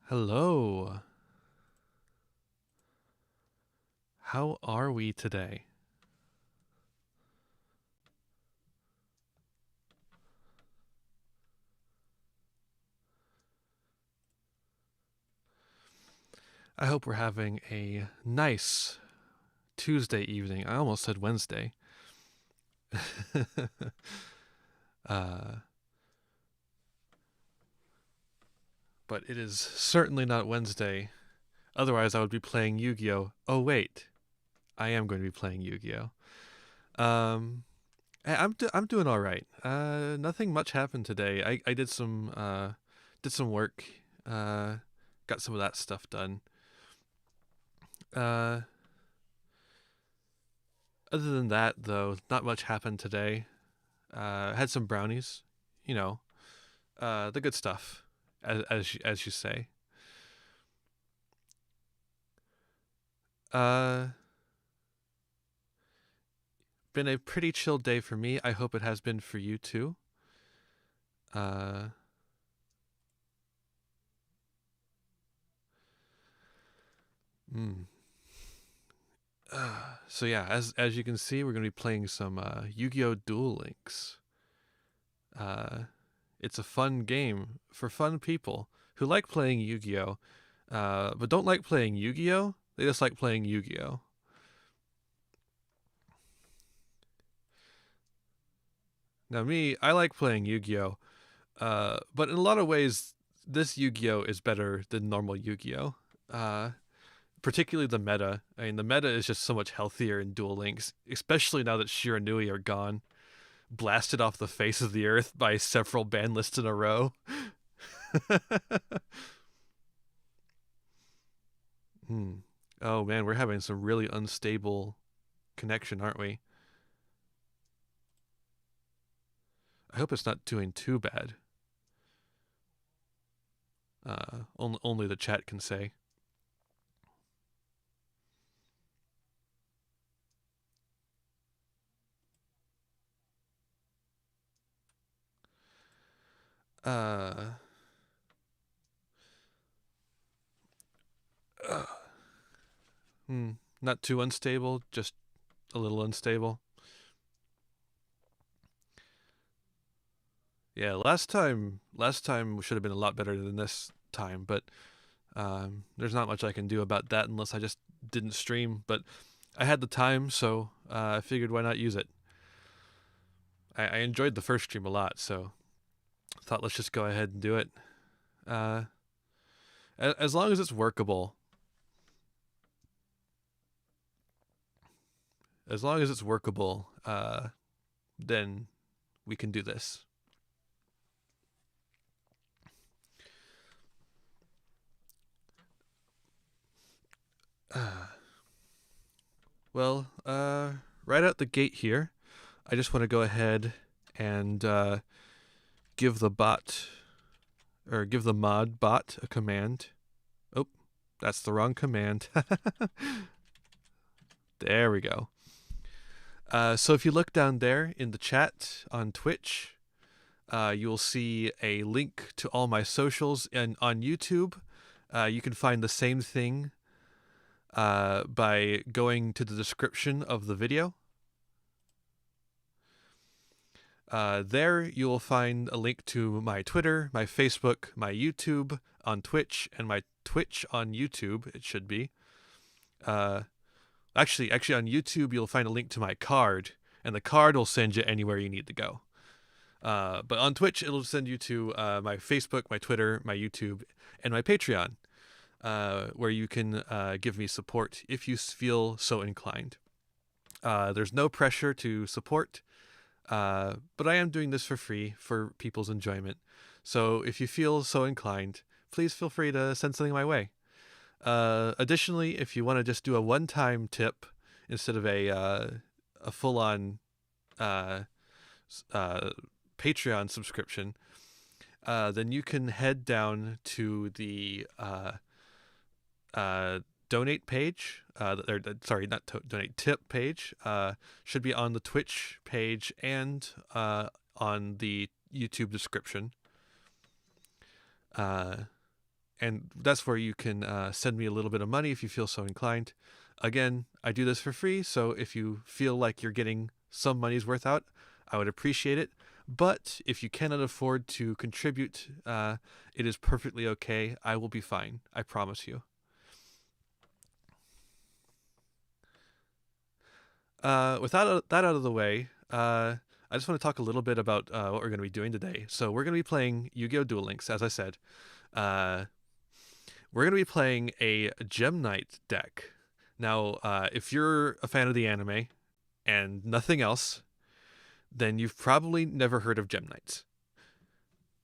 Hello. How are we today? I hope we're having a nice Tuesday evening. I almost said Wednesday. uh, but it is certainly not Wednesday. Otherwise, I would be playing Yu Gi Oh! Oh, wait. I am going to be playing Yu Gi Oh! I'm doing all right. Nothing much happened today. I did some work. Uh, got some of that stuff done. Uh, Other than that, though, not much happened today. Had some brownies, you know, the good stuff, as you say. Uh, Been a pretty chill day for me. I hope it has been for you too. Uh, mm. So yeah, as you can see, we're gonna be playing some Yu-Gi-Oh! Duel Links. Uh, it's a fun game for fun people who like playing Yu-Gi-Oh, but don't like playing Yu-Gi-Oh. They just like playing Yu-Gi-Oh. Now me, I like playing Yu-Gi-Oh, but in a lot of ways, this Yu-Gi-Oh is better than normal Yu-Gi-Oh. Uh, Particularly the meta. I mean, the meta is just so much healthier in Duel Links, especially now that Shiranui are gone, blasted off the face of the earth by several ban lists in a row. Hmm. Oh man, we're having some really unstable connection, aren't we? I hope it's not doing too bad. Only the chat can say. Uh, uh, Not too unstable, just a little unstable. Yeah, last time should have been a lot better than this time, but there's not much I can do about that unless I just didn't stream. But I had the time, so I figured why not use it. I enjoyed the first stream a lot, so thought let's just go ahead and do it. Uh, as long as it's workable, as long as it's workable, then we can do this. Uh, right out the gate here, I just want to go ahead and give the bot or give the mod bot a command. Oh, that's the wrong command. There we go. So if you look down there in the chat on Twitch, you will see a link to all my socials, and on YouTube, you can find the same thing by going to the description of the video. There you will find a link to my Twitter, my Facebook, my YouTube on Twitch, and my Twitch on YouTube. It should be. Uh, actually, on YouTube you'll find a link to my card, and the card will send you anywhere you need to go. But on Twitch it'll send you to my Facebook, my Twitter, my YouTube, and my Patreon, where you can give me support if you feel so inclined. There's no pressure to support. But I am doing this for free for people's enjoyment. So if you feel so inclined, please feel free to send something my way. Additionally, if you want to just do a one-time tip instead of a full-on uh, Patreon subscription, then you can head down to the donate page. Sorry, not donate, tip page. Should be on the Twitch page and on the YouTube description. Uh, and that's where you can send me a little bit of money if you feel so inclined. Again, I do this for free, so if you feel like you're getting some money's worth out, I would appreciate it. But if you cannot afford to contribute, it is perfectly okay. I will be fine. I promise you. With that out of the way, I just want to talk a little bit about what we're going to be doing today. So we're going to be playing Yu-Gi-Oh! Duel Links, as I said. We're going to be playing a Gem Knight deck. Now, if you're a fan of the anime and nothing else, then you've probably never heard of Gem Knights.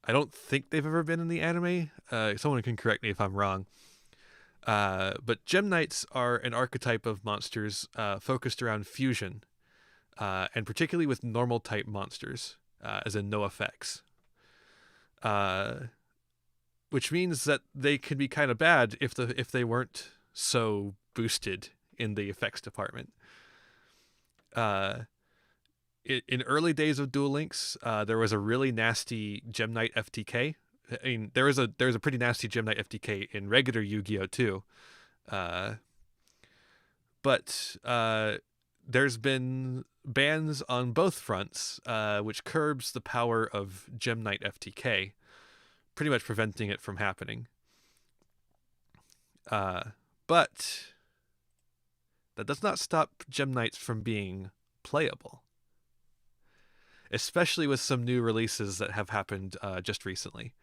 I don't think they've ever been in the anime. Someone can correct me if I'm wrong. But Gem Knights are an archetype of monsters focused around fusion, and particularly with normal type monsters, as in no effects. Which means that they can be kind of bad if they weren't so boosted in the effects department. In early days of Duel Links, there was a really nasty Gem Knight FTK. I mean, there was a pretty nasty Gem Knight FTK in regular Yu-Gi-Oh! Too. But there's been bans on both fronts, which curbs the power of Gem Knight FTK, pretty much preventing it from happening. But that does not stop Gem Knights from being playable, especially with some new releases that have happened just recently.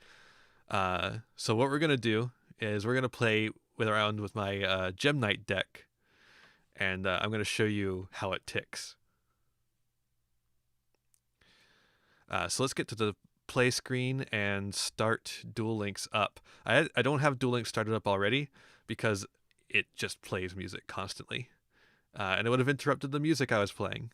So what we're going to do is we're going to play around with my Gem Knight deck, and I'm going to show you how it ticks. So let's get to the play screen and start Duel Links up. I don't have Duel Links started up already because it just plays music constantly. And it would have interrupted the music I was playing.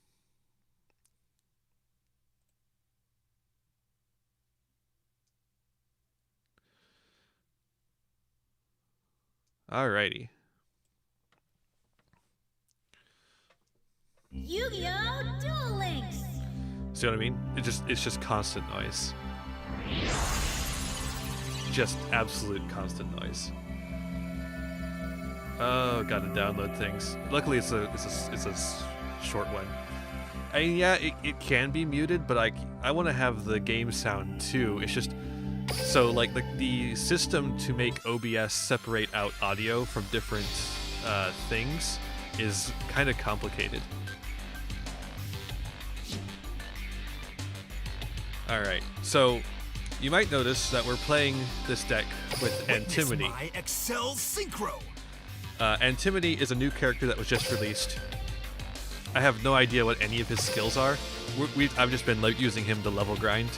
Alrighty. Yu-Gi-Oh! Duel Links! See what I mean? It's just constant noise. Just absolute constant noise. Oh, gotta download things. Luckily, it's a short one. I mean, yeah, it can be muted, but I want to have the game sound too. It's just so like the system to make OBS separate out audio from different things is kind of complicated. All right, so you might notice that we're playing this deck with Antimony. My Excel Synchro. Antimony is a new character that was just released. I have no idea what any of his skills are. I've just been using him to level grind.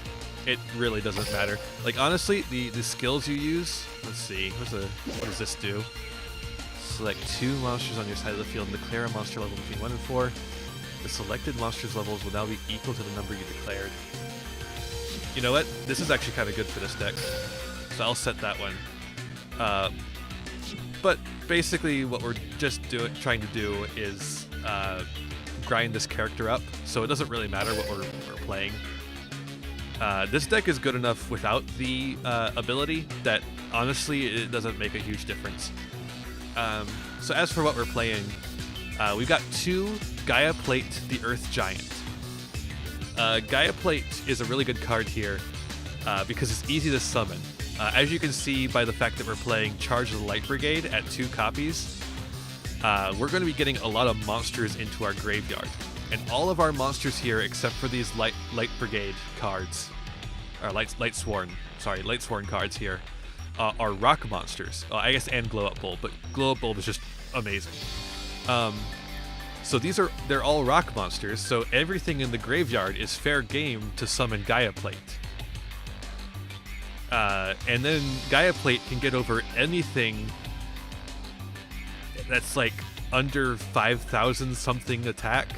It really doesn't matter. Like, honestly, the skills you use... Let's see. What does this do? Select 2 monsters on your side of the field and declare a monster level between 1 and 4. The selected monster's levels will now be equal to the number you declared. You know what? This is actually kind of good for this deck. So I'll set that one. But basically what we're just trying to do is grind this character up, so it doesn't really matter what we're playing. This deck is good enough without the ability that honestly it doesn't make a huge difference. So as for what we're playing, we've got 2 Gaia Plate the Earth Giant. Gaia Plate is a really good card here because it's easy to summon. As you can see by the fact that we're playing Charge of the Light Brigade at 2 copies, we're going to be getting a lot of monsters into our graveyard. And all of our monsters here, except for these Light Brigade cards, or Light Sworn cards here, are rock monsters. I guess, and Glow Up Bulb, but Glow Up Bulb is just amazing. So they're all rock monsters, so everything in the graveyard is fair game to summon Gaia Plate. And then Gaia Plate can get over anything that's like under 5,000 something attack.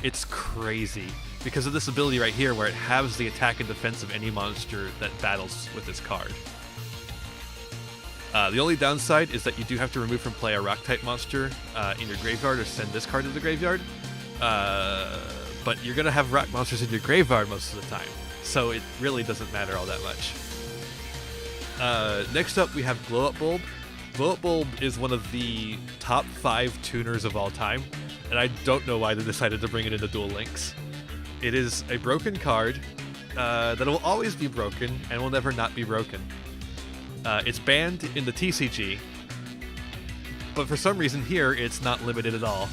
It's crazy because of this ability right here where it halves the attack and defense of any monster that battles with this card. The only downside is that you do have to remove from play a rock type monster in your graveyard or send this card to the graveyard. But you're going to have rock monsters in your graveyard most of the time, so it really doesn't matter all that much. Next up, we have Glow Up Bulb. Glow Up Bulb is one of the top 5 tuners of all time, and I don't know why they decided to bring it into Duel Links. It is a broken card that will always be broken and will never not be broken. It's banned in the TCG, but for some reason here, it's not limited at all.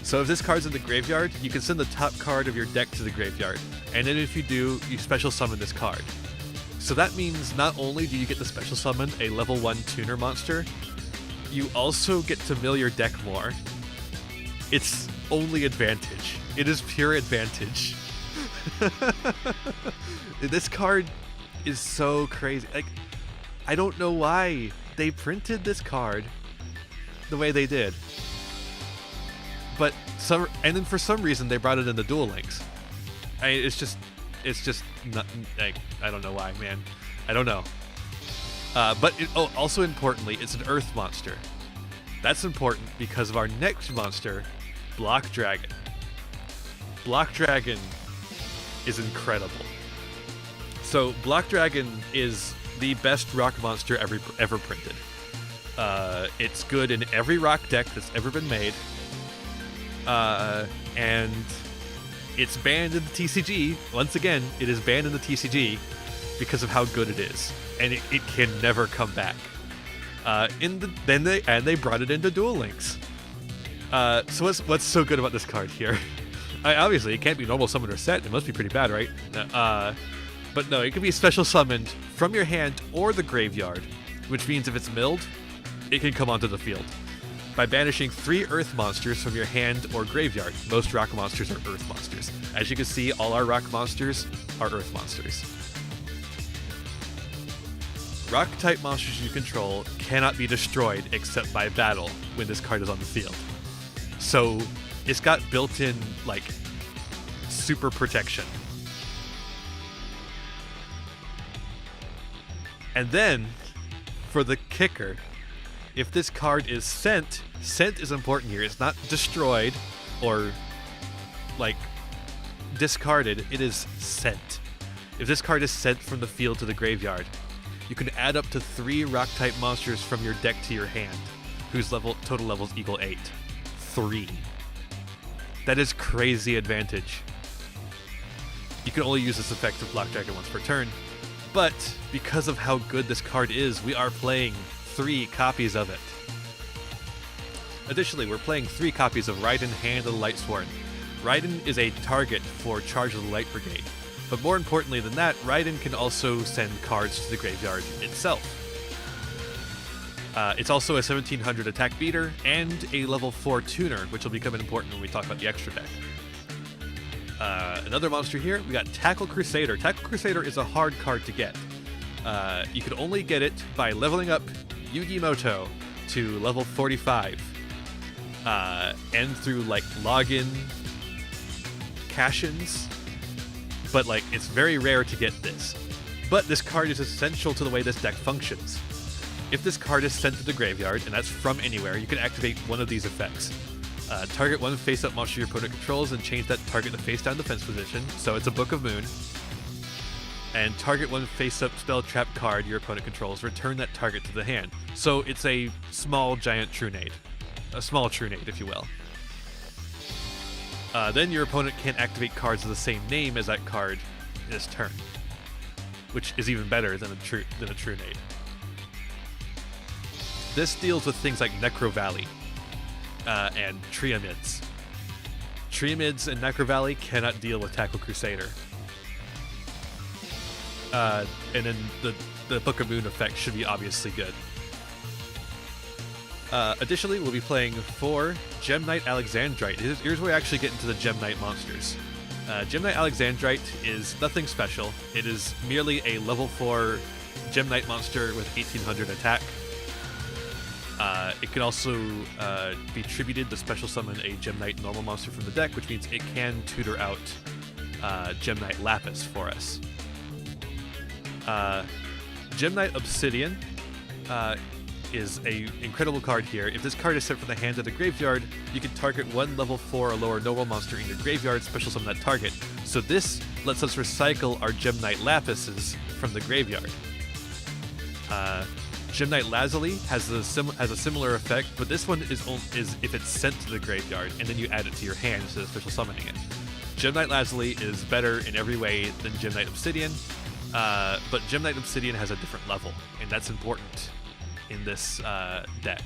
So if this card's in the graveyard, you can send the top card of your deck to the graveyard, and then if you do, you special summon this card. So that means not only do you get to special summon a level 1 tuner monster, you also get to mill your deck more. It's only advantage. It is pure advantage. This card is so crazy. Like, I don't know why they printed this card the way they did. But then for some reason they brought it into Duel Links. It's just not, like, I don't know why, man. I don't know. But also importantly, it's an Earth monster. That's important because of our next monster, Block Dragon. Block Dragon is incredible. So Block Dragon is the best rock monster ever printed. It's good in every rock deck that's ever been made. And it's banned in the TCG. Once again, it is banned in the TCG because of how good it is, and it can never come back. They brought it into Duel Links. So what's so good about this card here? Obviously, it can't be normal summon or set. It must be pretty bad, right? But no, it can be special summoned from your hand or the graveyard, which means if it's milled, it can come onto the field. By banishing 3 Earth monsters from your hand or graveyard. Most rock monsters are Earth monsters. As you can see, all our rock monsters are Earth monsters. Rock-type monsters you control cannot be destroyed except by battle when this card is on the field. So it's got built-in, like, super protection. And then, for the kicker, if this card is sent is important here. It's not destroyed or, like, discarded. It is sent. If this card is sent from the field to the graveyard, you can add up to 3 rock-type monsters from your deck to your hand, whose total levels equal 8. 3. That is crazy advantage. You can only use this effect of Block Dragon once per turn, but because of how good this card is, we are playing 3 copies of it. Additionally, we're playing 3 copies of Raiden, Hand of the Lightsworn. Raiden is a target for Charge of the Light Brigade, but more importantly than that, Raiden can also send cards to the graveyard itself. It's also a 1700 attack beater and a level 4 tuner, which will become important when we talk about the extra deck. Another monster here, we got Tackle Crusader. Tackle Crusader is a hard card to get. You can only get it by leveling up Yu-Gi-Moto to level 45, and through, like, login cash-ins, but, like, it's very rare to get this. But this card is essential to the way this deck functions. If this card is sent to the graveyard, and that's from anywhere, you can activate one of these effects. Target one face-up monster your opponent controls and change that target to face-down defense position, so it's a Book of Moon. And target one face-up spell trap card your opponent controls, return that target to the hand. So it's a small giant Trunade. A small Trunade, if you will. Then your opponent can't activate cards of the same name as that card this turn, which is even better than a Trunade. This deals with things like Necro Valley and Triamids. Triamids and Necro Valley cannot deal with Tackle Crusader. And then the Book of Moon effect should be obviously good. Additionally, we'll be playing 4 Gem Knight Alexandrite. Here's where we actually get into the Gem Knight monsters. Gem Knight Alexandrite is nothing special. It is merely a level 4 Gem Knight monster with 1800 attack. It can also be tributed to special summon a Gem Knight normal monster from the deck, which means it can tutor out Gem Knight Lapis for us. Gem Knight Obsidian is a incredible card here. If this card is sent from the hand to the graveyard, you can target 1 level 4 or lower normal monster in your graveyard, special summon that target. So this lets us recycle our Gem Knight Lapises from the graveyard. Gem Knight Lazuli has a similar effect, but this one is if it's sent to the graveyard and then you add it to your hand instead of special summoning it. Gem Knight Lazuli is better in every way than Gem Knight Obsidian, but Gem Knight Obsidian has a different level, and that's important in this deck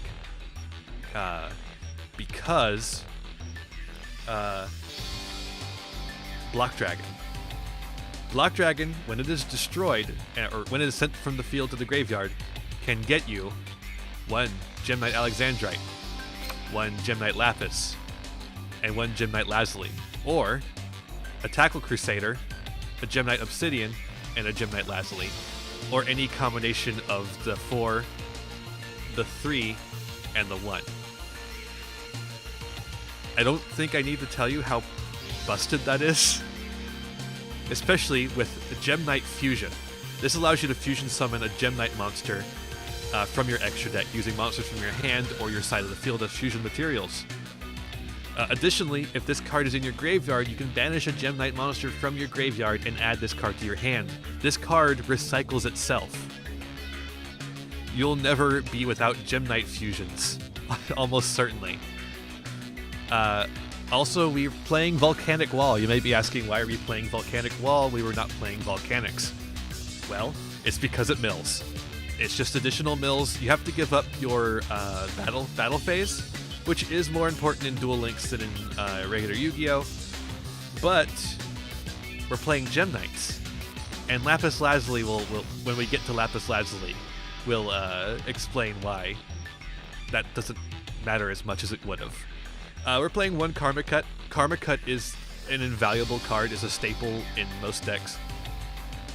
because Block Dragon. Block Dragon, when it is destroyed, or when it is sent from the field to the graveyard, can get you 1 Gem Knight Alexandrite, 1 Gem Knight Lapis, and 1 Gem Knight Lazuli, or a Tackle Crusader, a Gem Knight Obsidian, and a Gem Knight Lazuli, or any combination of the 4, the 3, and the 1. I don't think I need to tell you how busted that is, especially with Gem Knight Fusion. This allows you to fusion summon a Gem Knight monster from your extra deck using monsters from your hand or your side of the field as fusion materials. Additionally, if this card is in your graveyard, you can banish a Gem Knight monster from your graveyard and add this card to your hand. This card recycles itself. You'll never be without Gem Knight fusions, almost certainly. Also, we're playing Volcanic Wall. You may be asking, why are we playing Volcanic Wall? We were not playing Volcanics. Well, it's because it mills. It's just additional mills. You have to give up your battle phase, which is more important in Duel Links than in regular Yu-Gi-Oh! But we're playing Gem Knights, and Lapis Lazuli will when we get to Lapis Lazuli, we'll explain why that doesn't matter as much as it would have. We're playing 1 Karma Cut. Karma Cut is an invaluable card, is a staple in most decks.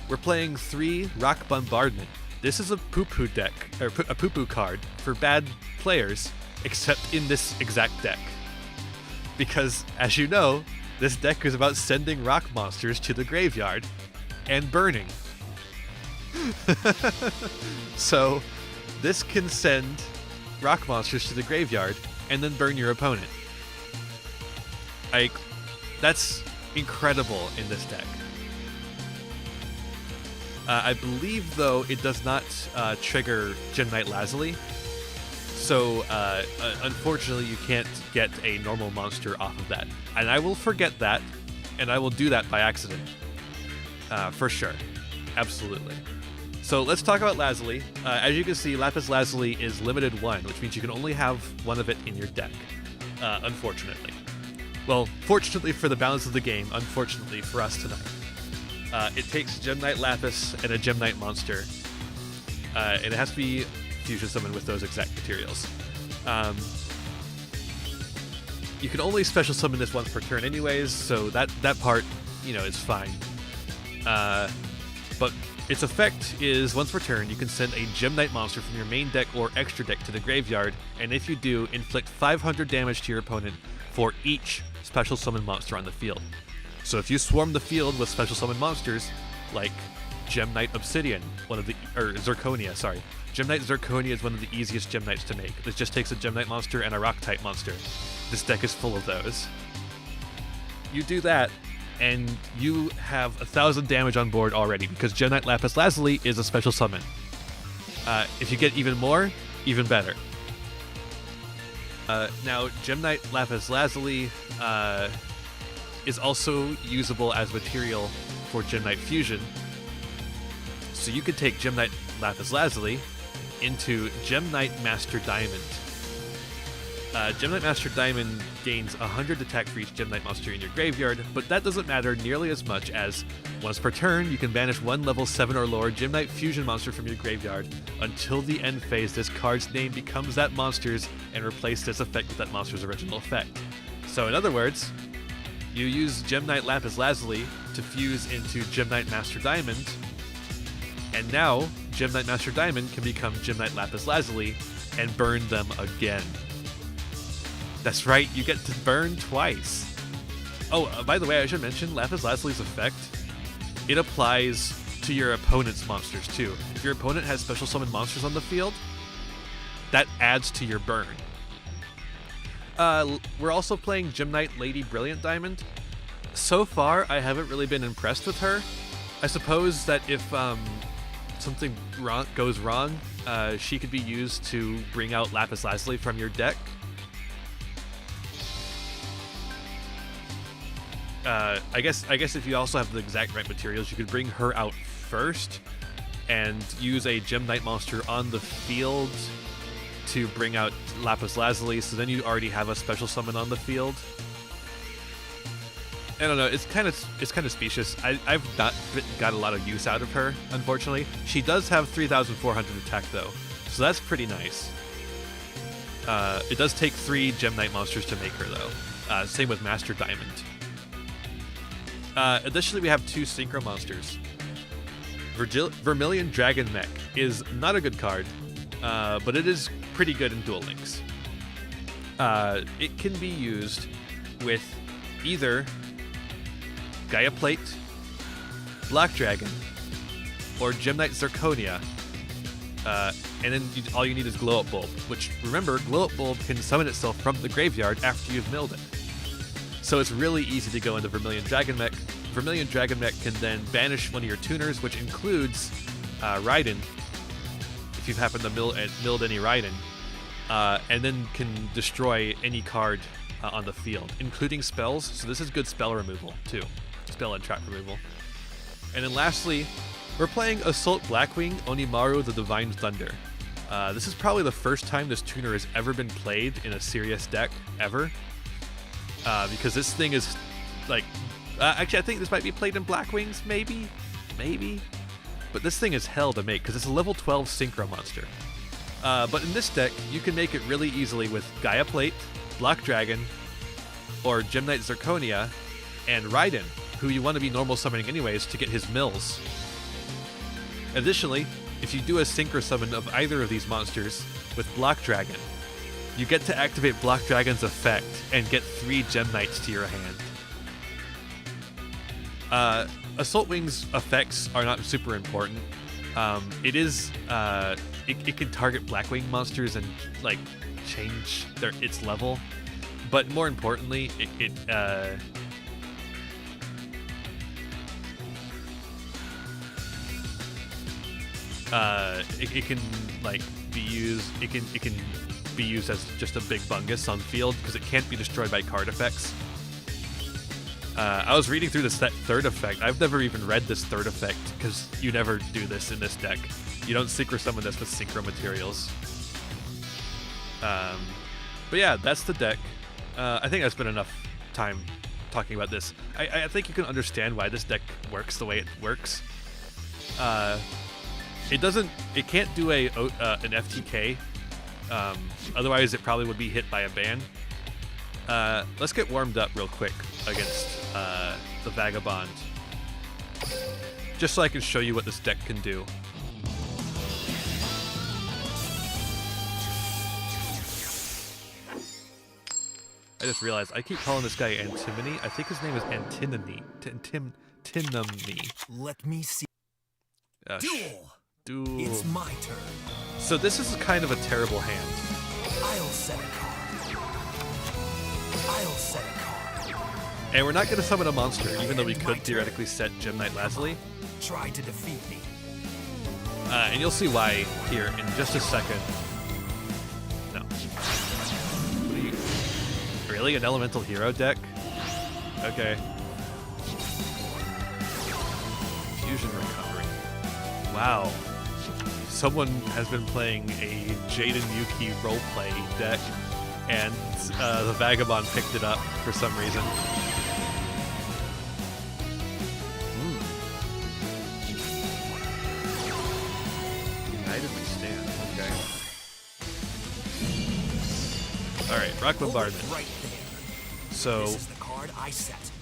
We're playing 3 Rock Bombardment. This is a poo-poo deck, or a poo-poo card for bad players, except in this exact deck. Because, as you know, this deck is about sending rock monsters to the graveyard and burning. So, this can send rock monsters to the graveyard and then burn your opponent. That's incredible in this deck. I believe, though, it does not trigger Gem Knight Lazuli, so unfortunately you can't get a normal monster off of that. And I will forget that, and I will do that by accident. For sure. Absolutely. So let's talk about Lazuli. As you can see, Lapis Lazuli is limited 1, which means you can only have 1 of it in your deck, unfortunately. Well, fortunately for the balance of the game, unfortunately for us tonight. It takes Gem Knight Lapis and a Gem Knight monster, and it has to be fusion summoned with those exact materials. You can only special summon this once per turn anyways, so that part, is fine. But its effect is, once per turn, you can send a Gem Knight monster from your main deck or extra deck to the graveyard, and if you do, inflict 500 damage to your opponent for each special summon monster on the field. So if you swarm the field with special summon monsters, like Gem Knight Obsidian, Zirconia, sorry. Gem Knight Zirconia is one of the easiest Gem Knights to make. This just takes a Gem Knight monster and a Rock type monster. This deck is full of those. You do that, and you have 1,000 damage on board already, because Gem Knight Lapis Lazuli is a special summon. If you get even more, even better. Now, Gem Knight Lapis Lazuli is also usable as material for Gem Knight Fusion. So you could take Gem Knight Lapis Lazuli into Gem Knight Master Diamond. Gem Knight Master Diamond gains 100 attack for each Gem Knight monster in your graveyard, but that doesn't matter nearly as much as once per turn, you can banish 1 level 7 or lower Gem Knight Fusion monster from your graveyard. Until the end phase, this card's name becomes that monster's and replace this effect with that monster's original effect. So in other words, you use Gem Knight Lapis Lazuli to fuse into Gem Knight Master Diamond, and now Gem Knight Master Diamond can become Gem Knight Lapis Lazuli and burn them again. That's right, you get to burn twice. Oh, by the way, I should mention Lapis Lazuli's effect. It applies to your opponent's monsters too. If your opponent has special summon monsters on the field, that adds to your burn. We're also playing Gem Knight Lady Brilliant Diamond. So far, I haven't really been impressed with her. I suppose that if something goes wrong, she could be used to bring out Lapis Lazuli from your deck. I guess if you also have the exact right materials, you could bring her out first and use a Gem Knight monster on the field to bring out Lapis Lazuli, so then you already have a special summon on the field. I don't know, it's kind of specious. I've not got a lot of use out of her, unfortunately. She does have 3,400 attack though, so that's pretty nice. It does take 3 Gem Knight monsters to make her though. Same with Master Diamond. Additionally, we have 2 Synchro monsters. Vermilion Dragon Mech is not a good card, but it is pretty good in Duel Links. It can be used with either Gaia Plate, Black Dragon, or Gem Knight Zirconia. And then all you need is Glow Up Bulb, which, remember, Glow Up Bulb can summon itself from the graveyard after you've milled it. So it's really easy to go into Vermilion Dragon Mech. Vermilion Dragon Mech can then banish one of your tuners, which includes Raiden, if you've happened to milled any Raiden, and then can destroy any card on the field, including spells. So this is good spell removal too, spell and trap removal. And then lastly, we're playing Assault Blackwing Onimaru the Divine Thunder. This is probably the first time this tuner has ever been played in a serious deck ever. Because this thing is like, actually I think this might be played in Blackwings, maybe, but this thing is hell to make because it's a level 12 Synchro monster. But in this deck, you can make it really easily with Gaia Plate, Black Dragon, or Gem Knight Zirconia, and Raiden, who you want to be normal summoning anyways to get his mills. Additionally, if you do a Synchro summon of either of these monsters with Black Dragon, you get to activate Black Dragon's effect and get 3 Gem Knights to your hand. Assault Wing's effects are not super important. It can target Blackwing monsters and like change its level, but more importantly, it can like be used. It can be used as just a big bungus on field because it can't be destroyed by card effects. I was reading through this third effect. I've never even read this third effect because you never do this in this deck. You don't Synchro Summon this with Synchro materials. But yeah, that's the deck. I think I spent enough time talking about this. I think you can understand why this deck works the way it works. It can't do an FTK. Otherwise, it probably would be hit by a ban. Let's get warmed up real quick against the Vagabond, just so I can show you what this deck can do. I just realized I keep calling this guy Antimony. I think his name is Antimony. Tinamny. Let me see. Duel. It's my turn. So this is kind of a terrible hand. I'll set a card. I'll set a card. And we're not going to summon a monster, even though we could theoretically set Gem Knight Lazuli. Try to defeat me. And you'll see why here in just a second. No. Really? An Elemental Hero deck? Okay. Fusion Recovery. Wow. Someone has been playing a Jaden Yuki roleplay deck, and the Vagabond picked it up for some reason. United we stand. Okay. Alright, Rock Bombardment. Right there. So This is the card I set.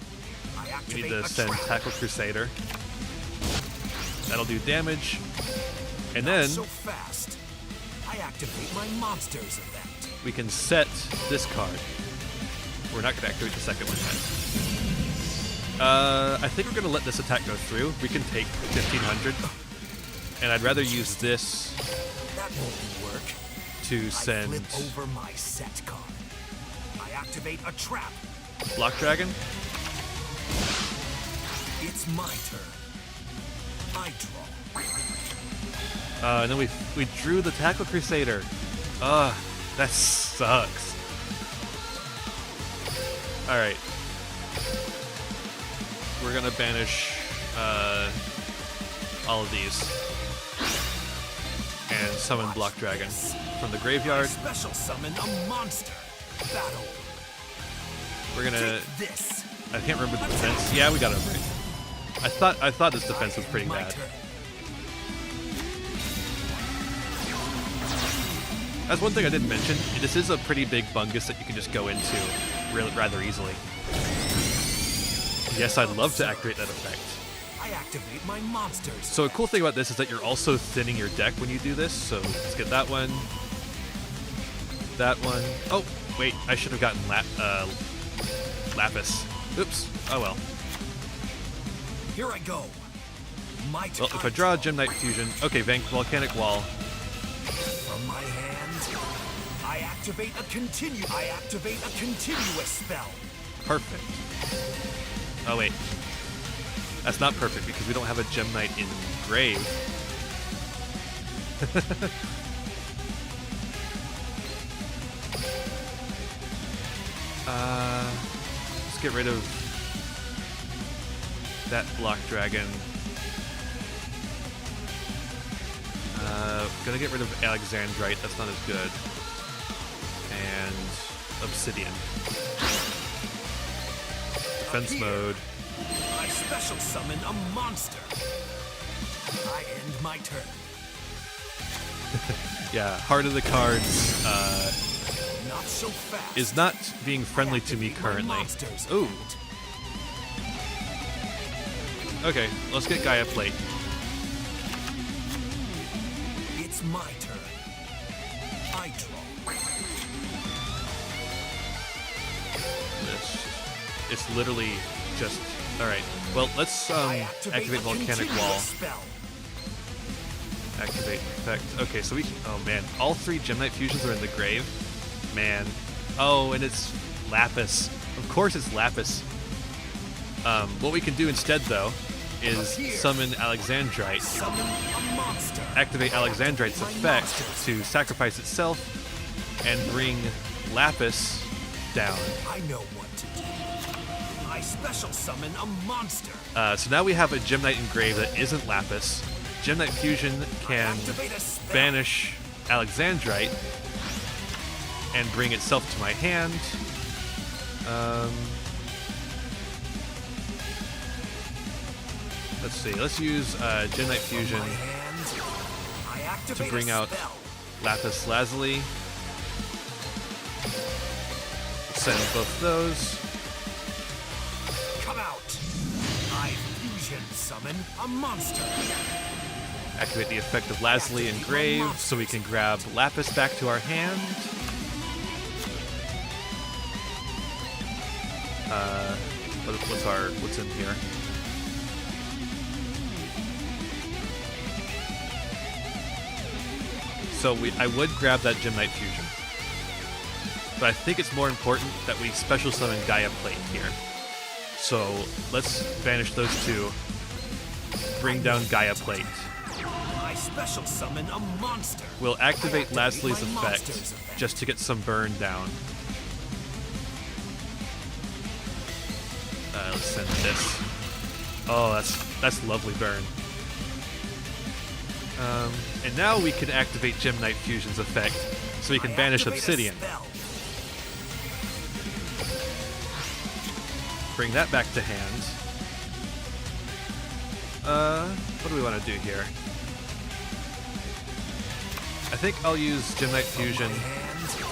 I we activate need to a send trap. Tackle Crusader. That'll do damage. And Not then so fast. I activate my monsters event. we can set this card. We're not going to activate the second one yet. I think we're going to let this attack go through. We can take 1,500. And I'd rather use this That won't work. to I send flip over my set card. I activate a trap. Block Dragon. It's my turn. I draw. And then we drew the Tackle Crusader. Ugh, that sucks. Alright. We're gonna banish all of these. And summon Block Dragon from the graveyard. Special summon a monster. Battle. We're gonna... Take this. I can't remember the defense. Yeah, we got it right. I thought this defense was pretty My bad. turn. That's one thing I didn't mention. This is a pretty big bungus that you can just go into rather easily. Yes, I'd love to activate that effect. I activate my monsters. So a cool thing about this is that you're also thinning your deck when you do this. So let's get that one. That one. Oh, wait, I should have gotten Lapis. Oops. Oh well. Here I go. My turn. Well, if I draw a Gem Knight Fusion... Okay, Volcanic Wall. From my hand, I activate a continuous spell. Perfect. Oh wait. That's not perfect because we don't have a Gem Knight in grave. Let's get rid of that Block Dragon. Gonna get rid of Alexandrite, that's not as good. And Obsidian. Defense mode. I special summon a monster. I end my turn. Yeah, Heart of the Cards Not so fast. is not being friendly to me Activate my currently. monsters Ooh. effect. Okay, let's get Gaia Plate. It's my turn. I draw. It's literally just... Alright, well, let's I activate a Volcanic continuous Wall. Spell. Activate effect. Okay, so we can... Oh, man. All three Gem Knight Fusions are in the grave. Man. Oh, and it's Lapis. Of course it's Lapis. What we can do instead, though, is summon Alexandrite. Summon a monster. Activate Alexandrite's effect to sacrifice itself and bring Lapis down. I know what to do. I special summon a monster. So now we have a Gem Knight in grave that isn't Lapis. Gem Knight Fusion can Activate a spell. banish Alexandrite and bring itself to my hand. Let's see. Let's use Gem Knight Fusion My hand, I activate to bring a out spell. Lapis Lazuli. Send both those. Come out. I fusion summon a monster. Activate the effect of Lazuli in grave so we can grab Lapis back to our hand. What's in here? So I would grab that Gem Knight Fusion. But I think it's more important that we special summon Gaia Plate here. So let's banish those two. Bring down Gaia Plate. I special summon a monster. We'll activate I Lazuli's my effect monster's effect. just to get some burn down. Let's send this. Oh, that's lovely burn. And now we can activate Gem Knight Fusion's effect, so we can I banish activate a Obsidian. spell. Bring that back to hand. What do we want to do here? I think I'll use Gem Knight Fusion And to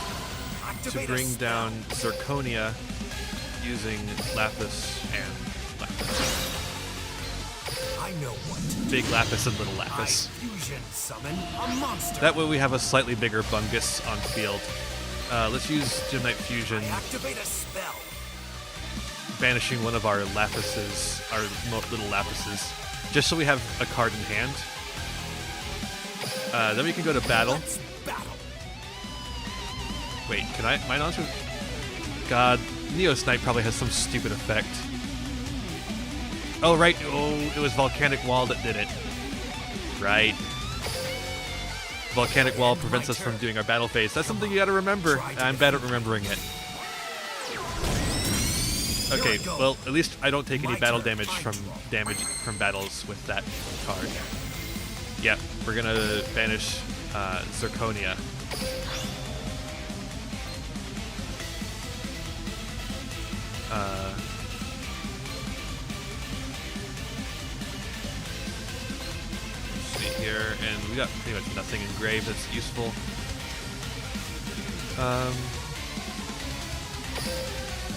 activate a bring spell. down Zirconia using Lapis and Lapis. I know what to do. Big Lapis and Little I Lapis. fusion summon a monster. That way we have a slightly bigger Bungus on field. Let's use Gem Knight Fusion, I activate a spell. banishing one of our Lapises, our little Lapises, just so we have a card in hand. Then we can go to battle. Let's battle. Wait, can I? My launcher? God, Neo Snipe probably has some stupid effect. Oh, right. Oh, it was Volcanic Wall that did it. Right. volcanic wall prevents us from doing our battle phase. That's something you gotta remember. I'm bad at remembering it. Okay, well, at least I don't take any battle damage from battles with that card. Yeah, we're gonna banish Zirconia. See here, and we got pretty much nothing engraved that's useful.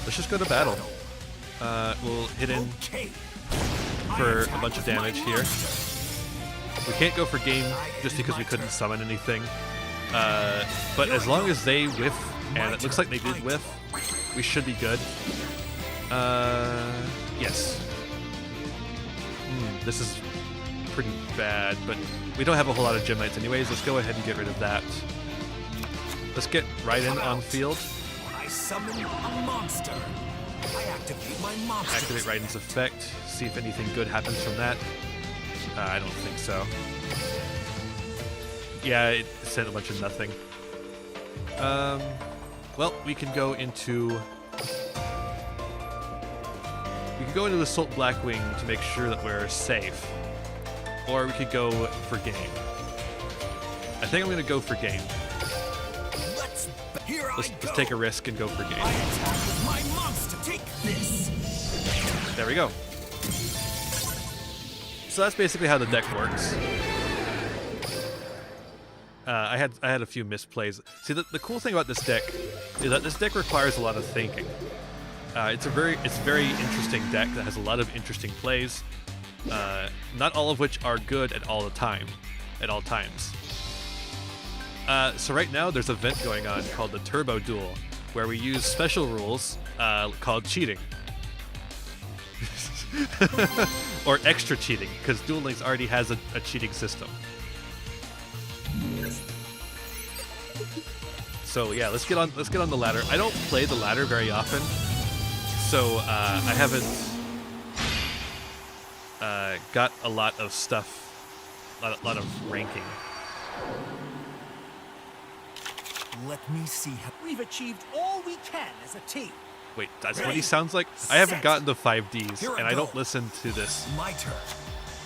Let's just go to battle. We'll hit in for a bunch of damage here. We can't go for game just because we couldn't summon anything. But as long as they whiff, and it looks like they did whiff, we should be good. Yes. This is pretty bad, but we don't have a whole lot of Gem Knights anyways. Let's go ahead and get rid of that. Let's get Raiden on field. I summon a monster. I activate my monster. Activate Raiden's effect. See if anything good happens from that. I don't think so. Yeah, it sent a bunch of nothing. Well, we can go into Assault Blackwing to make sure that we're safe. Or we could go for game. I think I'm gonna go for game. Let's take a risk and go for game. My monster, take this. There we go. So that's basically how the deck works. I had a few misplays. See, the cool thing about this deck is that this deck requires a lot of thinking. It's a very interesting deck that has a lot of interesting plays. Not all of which are good at all times. So right now there's an event going on called the Turbo Duel, where we use special rules called cheating. Or extra cheating, because Duel Links already has a cheating system. So yeah, let's get on the ladder. I don't play the ladder very often, so I haven't got a lot of stuff, a lot of ranking. Let me see how we've achieved all we can as a team. Wait, that's what he sounds like? I haven't gotten the 5Ds, and I don't listen to this. My turn.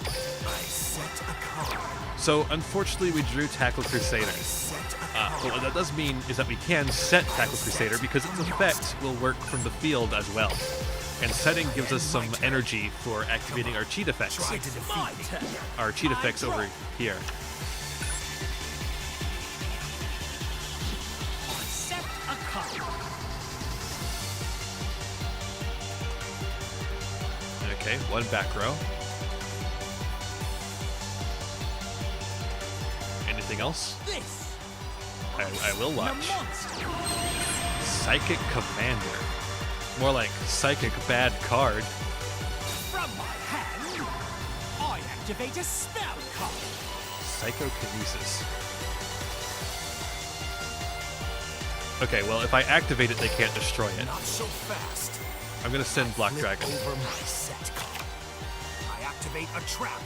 I set a card. So, unfortunately, we drew Tackle Crusader. But what that does mean is that we can set Tackle Crusader because its effect will work from the field as well. And setting gives us some energy for activating our cheat effects. Our cheat effects over here. Set a card. Okay, one back row. Anything else? This. I will watch. Psychic Commander. More like Psychic Bad Card. From my hand, I activate a spell card. Psychokinesis. Okay, well, if I activate it, they can't destroy it. Not so fast. I'm gonna send Black Dragon. Over my set card. I activate a trap.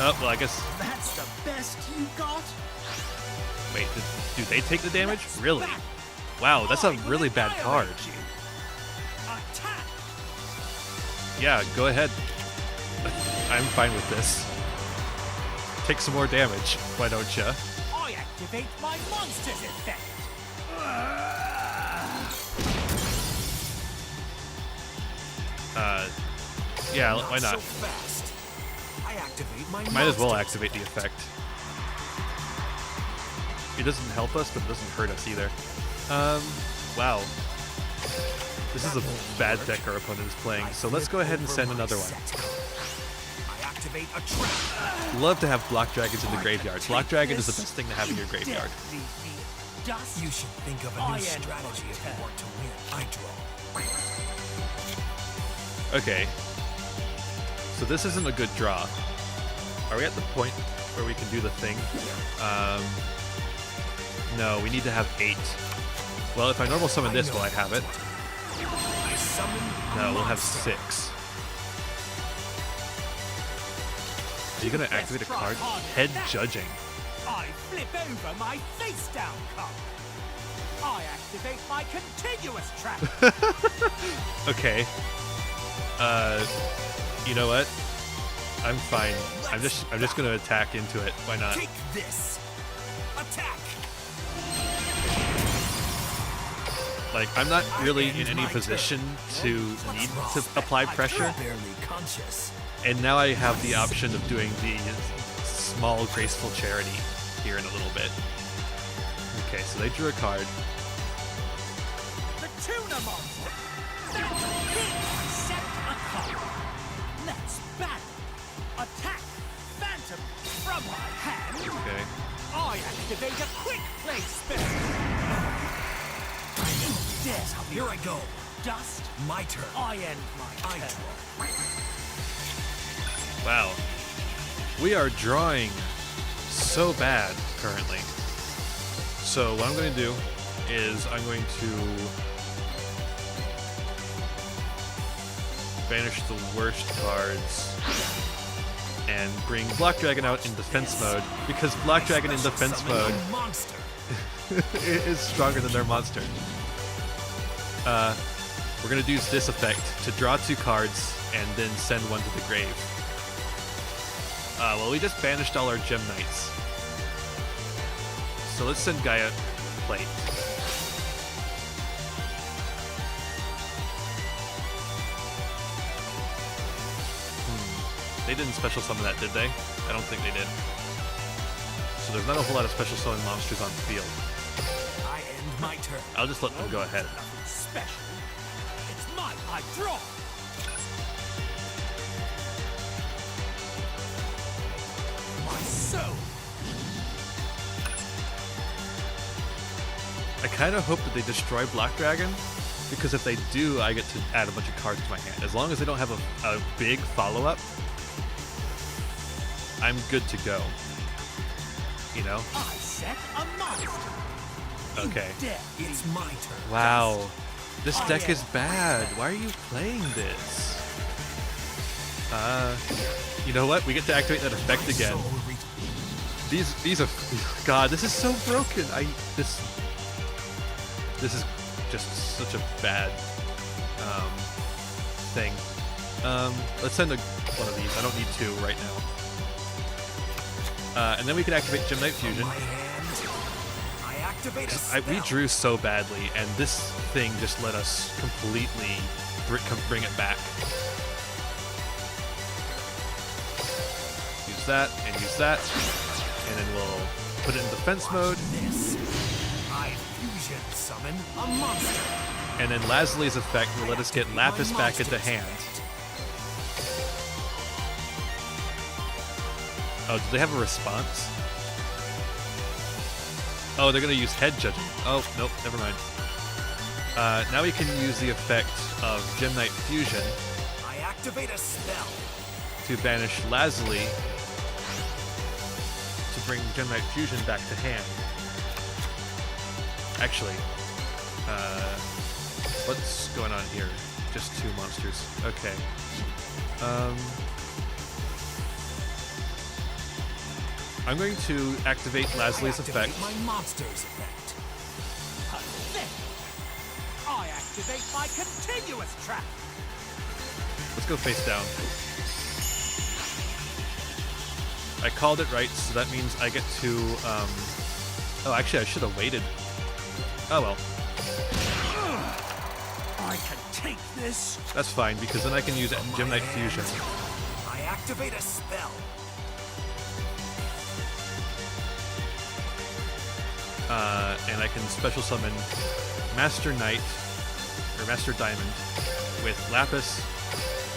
Oh, well, I guess... That's the best you got? Wait, do they take the damage? Really? Wow, that's a really bad card. Attack. Yeah, go ahead. I'm fine with this. Take some more damage, why don't ya? I activate my monster's effect. Yeah, why not? So fast. I activate my Might as well monster's activate the effect. It doesn't help us, but it doesn't hurt us either. Wow. This is a bad deck our opponent is playing, so let's go ahead and send another one. I activate a trap. Love to have Block Dragons in the graveyard. Block Dragon is the best thing to have in your graveyard. You should think of a new strategy if you want to win. I draw. Okay. So this isn't a good draw. Are we at the point where we can do the thing? No, we need to have 8. Well, if I normal summon this, will I have it? No, we'll have 6. Are you gonna activate a card? Head judging. I flip over my face down card. I activate my continuous trap. Okay. You know what? I'm fine. I'm just gonna attack into it. Why not? Take this. Attack. Like, I'm not really in any position to need to apply pressure. Barely conscious. And now I have the option of doing the small graceful charity here in a little bit. Okay, so they drew a card. The tuna monster. Set a card. Let's battle. Attack. Phantom from my hand. Okay. I activate a quick play spell. Death. Here I go. Dust. My turn. I end my turn. Wow. We are drawing so bad currently. So what I'm going to do is I'm going to banish the worst cards and bring Black Dragon out in defense mode, because Black Dragon in defense mode is stronger than their monster. We're going to use this effect to draw 2 cards and then send one to the grave. Well, we just banished all our Gem Knights. So let's send Gaia Plate. They didn't special summon that, did they? I don't think they did. So there's not a whole lot of special summon monsters on the field. I end my turn. I'll just let them go ahead. Nothing special. It's mine. I draw. My soul. I kind of hope that they destroy Black Dragon, because if they do, I get to add a bunch of cards to my hand. As long as they don't have a big follow-up, I'm good to go. You know? I set a monster. Okay. It's my turn. Wow. This deck is bad. Why are you playing this? You know what? We get to activate that effect again. These are... God, this is so broken. This is just such a bad thing. Let's send one of these. I don't need 2 right now. And then we can activate Gem Knight Fusion. We drew so badly, and this thing just let us completely bring it back. Use that, and use that, and then we'll put it in defense mode. I fusion summon a monster. And then Lazuli's effect will let us get Lapis back into hand. Oh, do they have a response? Oh, they're going to use head judging. Oh, nope, never mind. Now we can use the effect of Gem Knight Fusion. I activate a spell to banish Lazuli, to bring Gem Knight Fusion back to hand. Actually, what's going on here? Just 2 monsters. Okay. I'm going to activate Lazuli's effect. My monster's effect. I activate my continuous trap. Let's go face down. I called it right, so that means I get to, oh, actually, I should have waited. Oh, well. I can take this. That's fine, because then I can use Gem Knight Fusion. I activate a spell. And I can special summon Master Knight, or Master Diamond, with Lapis,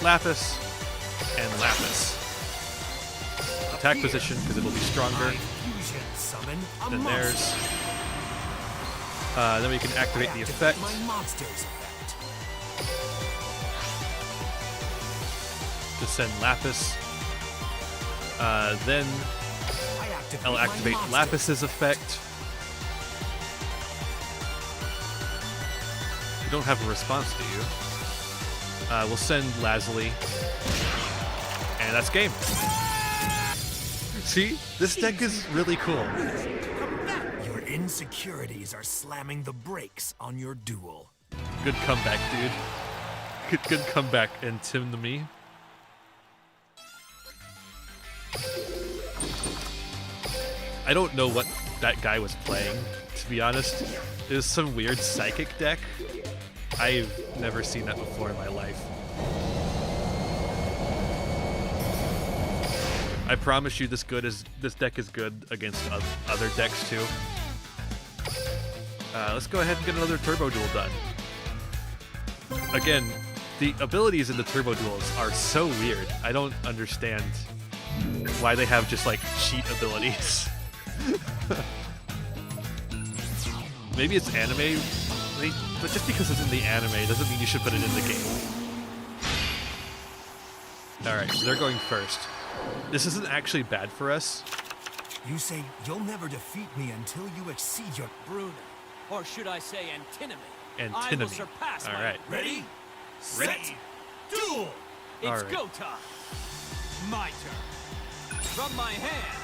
Lapis, and Lapis. Attack position, because it'll be stronger than theirs. Then we can activate the effect. To send Lapis. Then I'll activate Lapis's effect. You don't have a response, do you? We'll send Lazuli. And that's game. See? This deck is really cool. Your insecurities are slamming the brakes on your duel. Good comeback, dude. Good comeback, and Tim to me. I don't know what that guy was playing, to be honest. It was some weird psychic deck. I've never seen that before in my life. I promise you this deck is good against other decks too. Let's go ahead and get another Turbo Duel done. Again, the abilities in the Turbo Duels are so weird. I don't understand why they have just like cheat abilities. Maybe it's anime, but just because it's in the anime doesn't mean you should put it in the game. Alright, so they're going first. This isn't actually bad for us. You say you'll never defeat me until you exceed your Bruno. Or should I say antinomy? I will Antinomy. surpass my... Alright. Ready? Set! Duel! It's All right. go time. My turn. From my hand,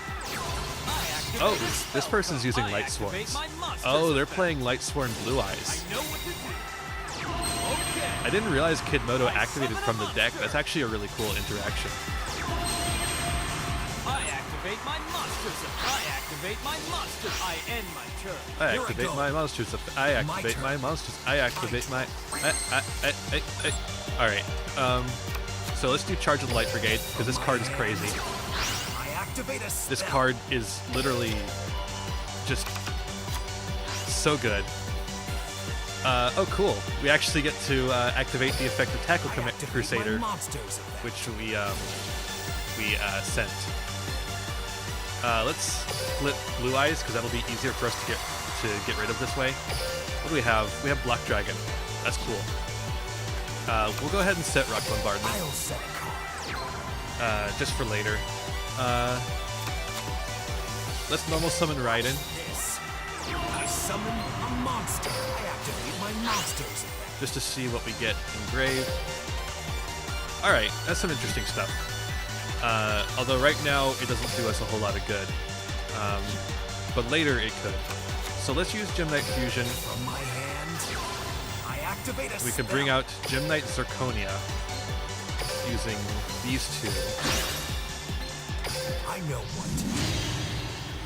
I activate Oh, a spell this person's card. using I Light activate Sworns. my monster Oh, they're spell. playing Light Sworn Blue Eyes. I know what to do. Okay. I didn't realize Kid Moto activated from the deck. That's actually a really cool interaction. I activate my monster spell. I activate my monster. I end my turn. I Here I activate go. my monsters. I activate turn. my monsters. I activate my. All right. So let's do Charge of the Light Brigade because this card is crazy. I activate a spell. This card is literally just so good. Oh, cool. We actually get to activate the effect of Tackle I activate Crusader, my monsters effect. which we sent. Let's flip Blue Eyes because that'll be easier for us to get rid of this way. What do we have? We have Black Dragon. That's cool. We'll go ahead and set Rock Bombardment I'll set a card. just for later. Let's normal summon Raiden. This. I summon a monster. I activate my monsters effect. Just to see what we get in grave. Alright, that's some interesting stuff. Although right now it doesn't do us a whole lot of good. But later it could. So let's use Gem Knight Fusion. From my hand, I activate a We can spell. bring out Gem Knight Zirconia using these two. I know what to do.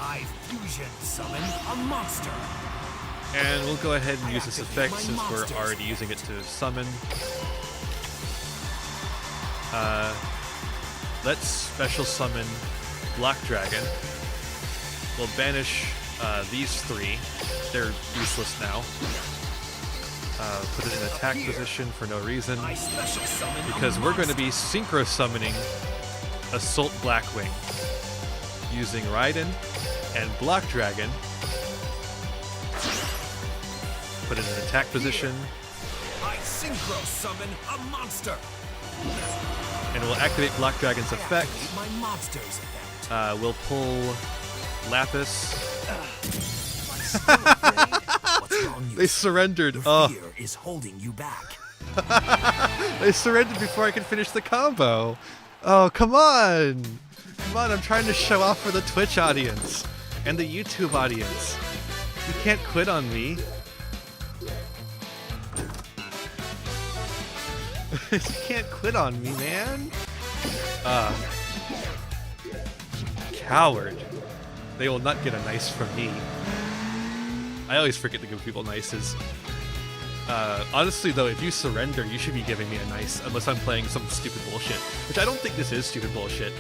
I fusion summon a monster. And we'll go ahead and I use this activate effect my since we're monsters already using it to summon. Let's special summon Black Dragon. We'll banish these three. They're useless now. Put it in attack position for no reason. I special summon Because a we're going to monster. be synchro summoning Assault Blackwing using Raiden and Black Dragon. Put it in attack position, I synchro summon a monster. and we'll activate Black Dragon's I effect. activate my monsters effect. We'll pull Lapis. What's wrong, you They surrendered. Your Oh, fear is holding you back. they surrendered before I could finish the combo. Oh, come on. Come on, I'm trying to show off for the Twitch audience and the YouTube audience. You can't quit on me. You can't quit on me, man. Coward. They will not get a nice from me. I always forget to give people nices. Honestly, though, if you surrender, you should be giving me a nice, unless I'm playing some stupid bullshit. Which I don't think this is stupid bullshit.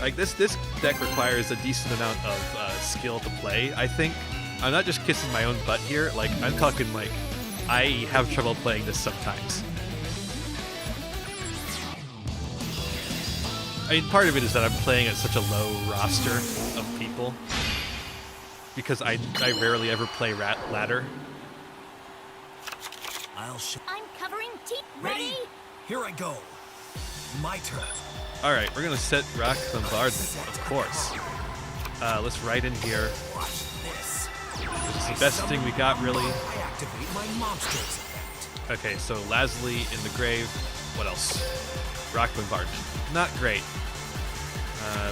Like, this deck requires a decent amount of skill to play, I think. I'm not just kissing my own butt here. Like, I'm talking, like, I have trouble playing this sometimes. I mean, part of it is that I'm playing at such a low roster of people. Because I rarely ever play ladder. I'll show. I'm covering teeth. Ready? Here I go. My turn. Alright, we're gonna set Rock Bombardment, of course. Let's write in here. Watch this. This is the best thing we got, really. I activate my monsters effect. Okay, so Lazuli in the grave. What else? Rock Bombardment. Not great.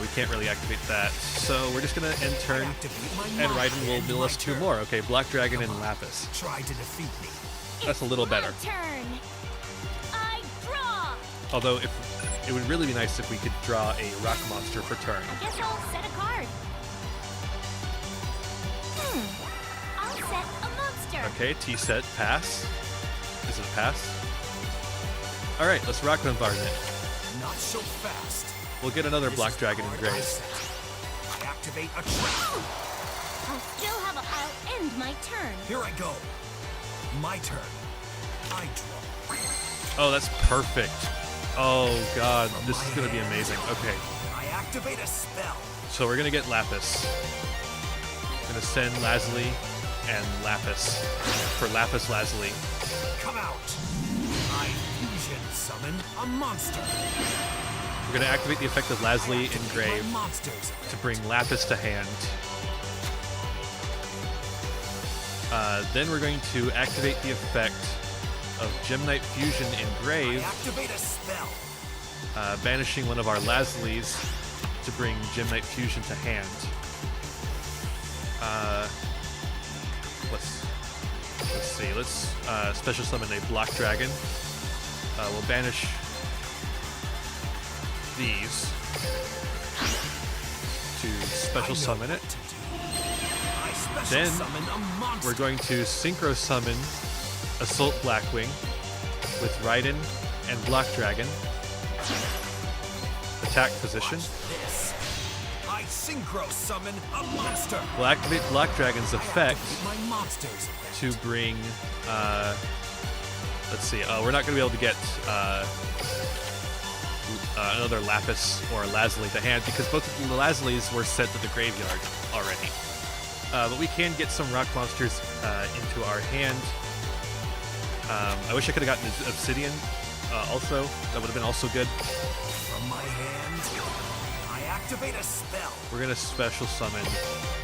We can't really activate that, so we're just gonna end turn, and Raiden will mill us 2 more. Okay, Black Dragon and Lapis. Try to defeat me. That's a little better. Turn. I draw. Although, if it would really be nice if we could draw a rock monster per turn. I guess I'll set a card. I'll set a monster. Okay, T set, pass. Is it a pass? Alright, let's rock bombardment. Not so fast. We'll get another This Black is Dragon in card grave. I set. I activate a trap. I'll end my turn. Here I go. My turn. I draw. Oh, that's perfect. Oh god, this is gonna be amazing. Okay, I activate a spell. so we're gonna get Lapis. Gonna send Lazuli and Lapis for Lapis Lazuli. Come out. I fusion summon a monster. We're gonna activate the effect of Lazuli in grave My monsters. to bring Lapis to hand. Then we're going to activate the effect of Gem Knight Fusion in I grave, activate a spell. banishing one of our Lazulis to bring Gem Knight Fusion to hand. Let's see. Let's special summon a Black Dragon. We'll banish these to special summon it. I special Then summon a monster. We're going to synchro summon Assault Blackwing with Raiden and Black Dragon. Attack position. This. I synchro summon a monster. We'll activate Black Dragon's effect My monsters effect. to bring. Let's see. We're not going to be able to get another Lapis or Lazuli to hand because both of the Lazulis were sent to the graveyard already. But we can get some rock monsters into our hand. I wish I could have gotten Obsidian also. That would have been also good. From my hand, I activate a spell. We're going to special summon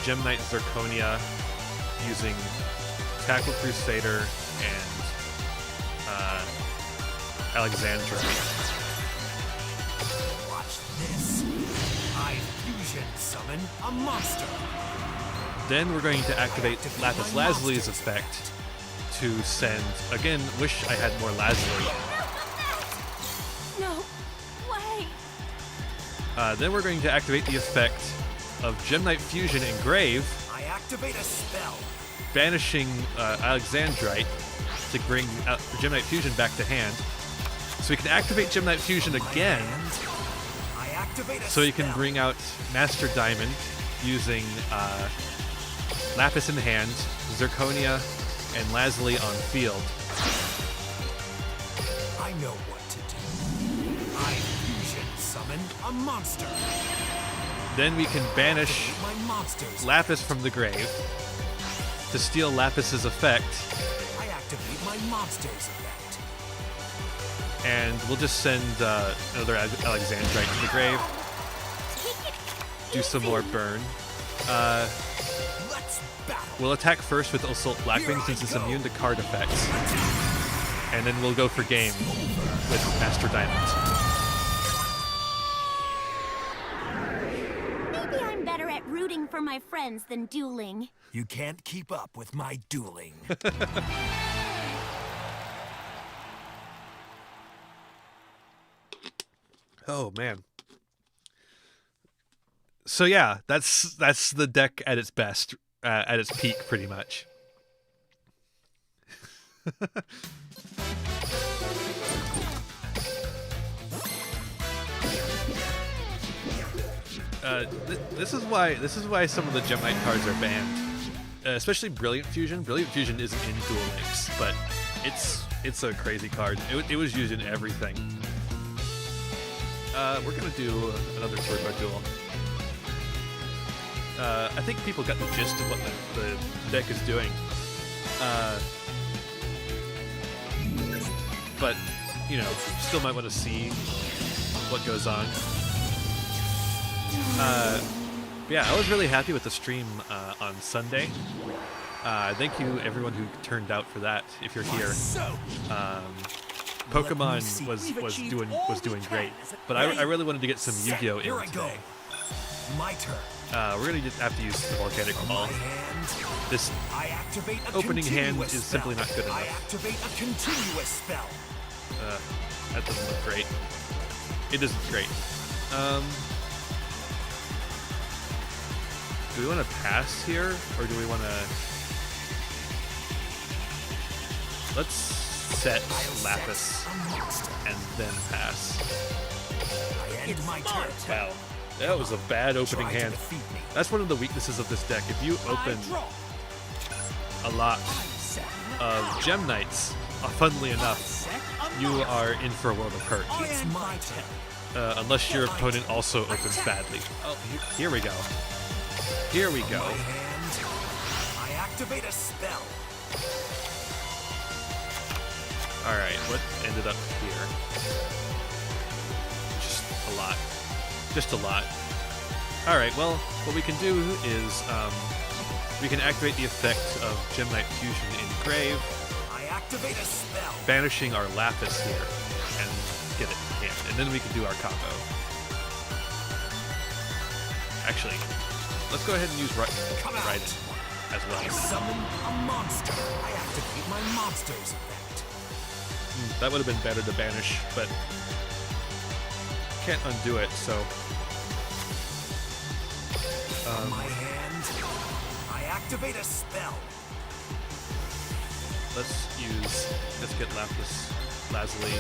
Gem Knight Zirconia using Tackle Crusader and Alexandra. Watch this. I fusion summon a monster. Then we're going to activate Lapis Lazuli's effect to send, again, wish I had more Lazuli. No way. Then we're going to activate the effect of Gem Knight Fusion in grave, I activate a spell. banishing Alexandrite to bring Gem Knight Fusion back to hand. So we can activate Gem Knight Fusion again, I activate a so you can spell. bring out Master Diamond using Lapis in hand, Zirconia, and Lazuli on field. I know what to do. I fusion summon a monster. Then we can banish My monsters. Lapis from the grave to steal Lapis's effect, I activate my monsters effect. and we'll just send another Alexandrite to the grave, do some more burn. Let's battle. We'll attack first with Assault Blackwing since it's immune to card effects, and then we'll go for game with Master Diamond. Maybe I'm better at rooting for my friends than dueling. You can't keep up with my dueling. Oh man. So yeah, that's the deck at its best, at its peak, pretty much. This is why some of the Gem Knight cards are banned, especially Brilliant Fusion. Brilliant Fusion isn't in Duel Links, but it's a crazy card. It was used in everything. We're gonna do another Turbo Duel. I think people got the gist of what the deck is doing. But, you know, still might want to see what goes on. Yeah, I was really happy with the stream on Sunday. Thank you everyone who turned out for that, if you're here. Pokemon was doing great, but I really wanted to get some Yu-Gi-Oh in Here I go. today. My turn. We're gonna just have to use the volcanic From ball. my hand, This I activate a opening hand continuous is simply spell. not good I enough. activate a continuous spell. That doesn't look great. It isn't great. Do we want to pass here, or do we want to? Let's set Lapis and then pass. I end my turn. Wow, that was a bad opening Try to hand. defeat me. That's one of the weaknesses of this deck. If you open a lot of Gem Knights, funnily enough, you are in for a world of hurt. It's my turn. Unless your opponent also opens badly. Oh, here we go. Here we go. My hand, I activate a spell. Alright, what ended up here? Just a lot. Just a lot. Alright, well, what we can do is we can activate the effect of Gem Knight Fusion in Grave, I activate a spell. banishing our Lapis here, and get it in hand. And then we can do our combo. Actually, let's go ahead and use Come out. Raiden as well. I summon a monster. I activate my monster's effect. That would have been better to banish, but can't undo it, so... From my hand, I activate a spell. Let's get Lapis Lazuli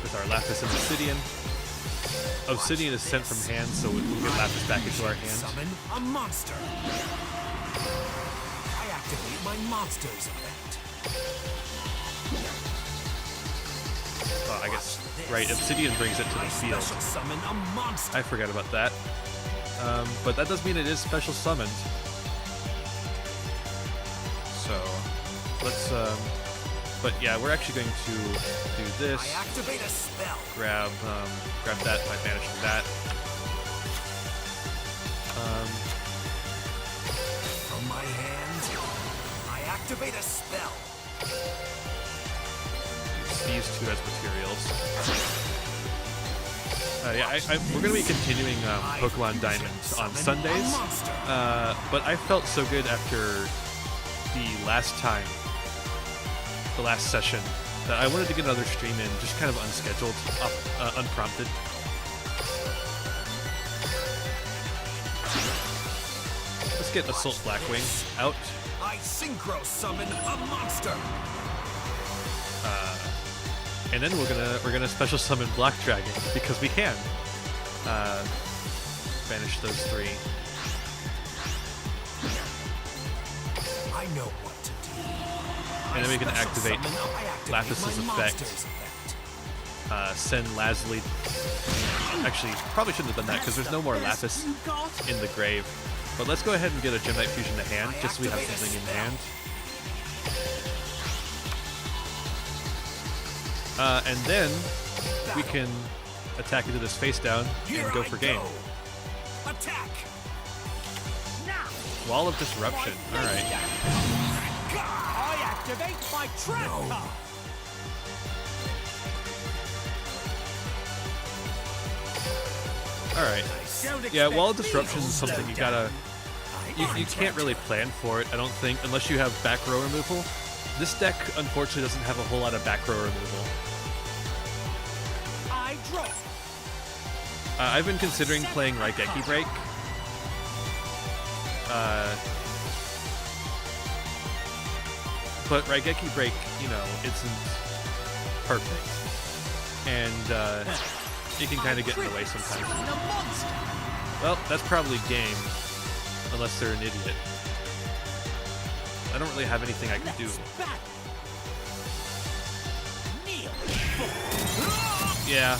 with our Lapis and Obsidian. Obsidian is sent from hand, so we'll get Lapis back into our hand. Summon a monster. I activate my monster's effect. I guess, right, Obsidian brings it to the I field. special summon a monster. I forgot about that. But that does mean it is special summoned. So, let's, but yeah, we're actually going to do this. I activate a spell. Grab that by banishing that. From my hand, I activate a spell. Use these two as materials. Yeah, we're going to be continuing Pokemon Diamond on Sundays, but I felt so good after the last session, that I wanted to get another stream in, just kind of unscheduled, unprompted. Let's get Assault Blackwing out. I synchro summon a monster. And then we're gonna special summon Black Dragon because we can. Banish those three. I know what to do. And then we can activate Lapis's my effect. monster's effect. Send Lazuli. Actually, probably shouldn't have done that because there's no more Lapis in the grave. But let's go ahead and get a Gem Knight Fusion to hand, just so we have something in hand. And then we can attack into this face down and go for game. Attack! Now! Wall of Disruption. Alright. I activate my trap card. Alright. Yeah, Wall of Disruption is something you gotta... You can't really plan for it, I don't think, unless you have back row removal. This deck, unfortunately, doesn't have a whole lot of back row removal. I draw. I've been considering playing Raigeki Break. But Raigeki Break, you know, isn't perfect. And it can kind of get in the way sometimes. Well, that's probably game, unless they're an idiot. I don't really have anything I can do. Yeah.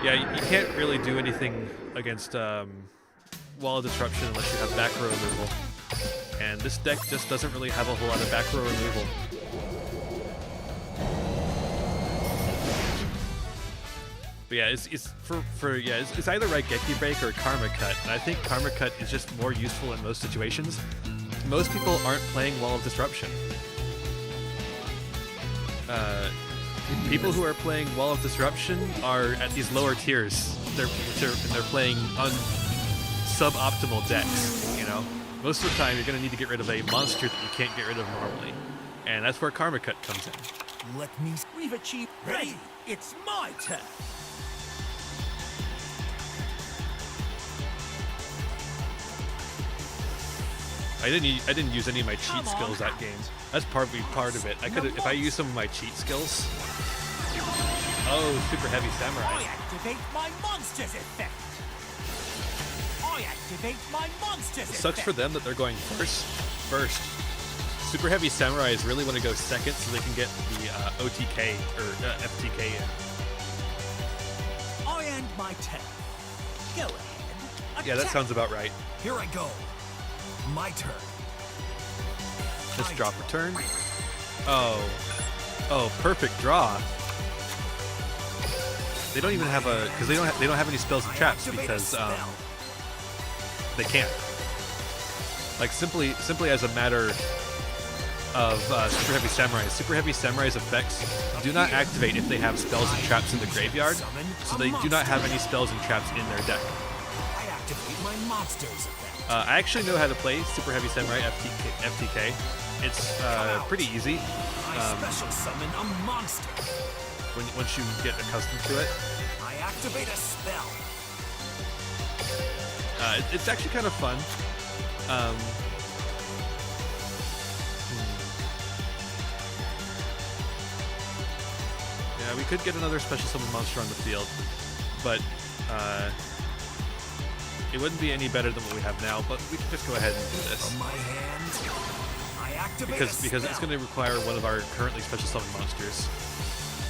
Yeah, you can't really do anything against Wall of Disruption unless you have back row removal. And this deck just doesn't really have a whole lot of back row removal. But yeah, it's either Raigeki Break or Karma Cut, and I think Karma Cut is just more useful in most situations. Most people aren't playing Wall of Disruption. People who are playing Wall of Disruption are at these lower tiers. they're playing on suboptimal decks. You know, most of the time you're gonna need to get rid of a monster that you can't get rid of normally, and that's where Karma Cut comes in. Let me. We've achieved. Ready? It's my turn. I didn't use any of my cheat skills that game. That's part of it. I could if I use some of my cheat skills. Oh, super heavy samurai. I activate my monster's effect. I activate my monster's effect. Sucks for them that they're going first. Super heavy samurais really want to go second so they can get the OTK or FTK in. I end my turn. Go ahead. Yeah, that sounds about right. Here I go. My turn. Let's drop a turn. Oh, perfect draw. They don't even have a because they don't have any spells and traps because they can't. Like simply as a matter of Super Heavy Samurai. Super Heavy Samurai's effects do not activate if they have spells and traps in the graveyard, so they do not have any spells and traps in their deck. I activate my monster's effect. I actually know how to play Super Heavy Samurai FTK. It's pretty easy. I special summon a monster. Once you get accustomed to it. I activate a spell. It's actually kind of fun. Yeah, we could get another special summon monster on the field, but it wouldn't be any better than what we have now. But we can just go ahead and do this. From my hand, I activate because it's going to require one of our currently special summon monsters.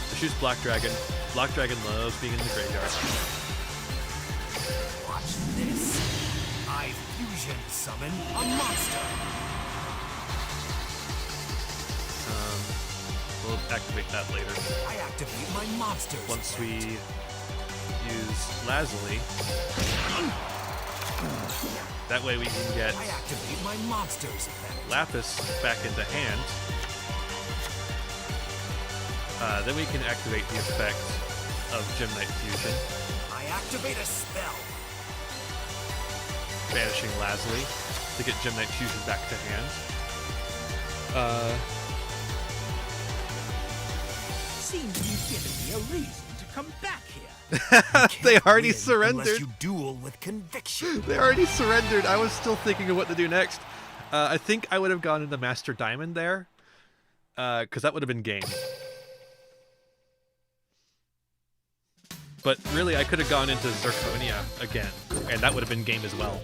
So choose Black Dragon. Black Dragon loves being in the graveyard. Watch this. I fusion summon a monster. We'll activate that later. I activate my monsters. Once we use Lazuli, that way we can get I activate my monsters effect. Lapis back into hand. Then we can activate the effect of Gem Knight Fusion. I activate a spell. Banishing Lazuli to get Gem Knight Fusion back to hand. Seems you've given me a reason to come back here. They already Unless surrendered. you duel with conviction. They already surrendered. I was still thinking of what to do next. I think I would have gone into Master Diamond there, because that would have been game. But really, I could have gone into Zirconia again, and that would have been game as well.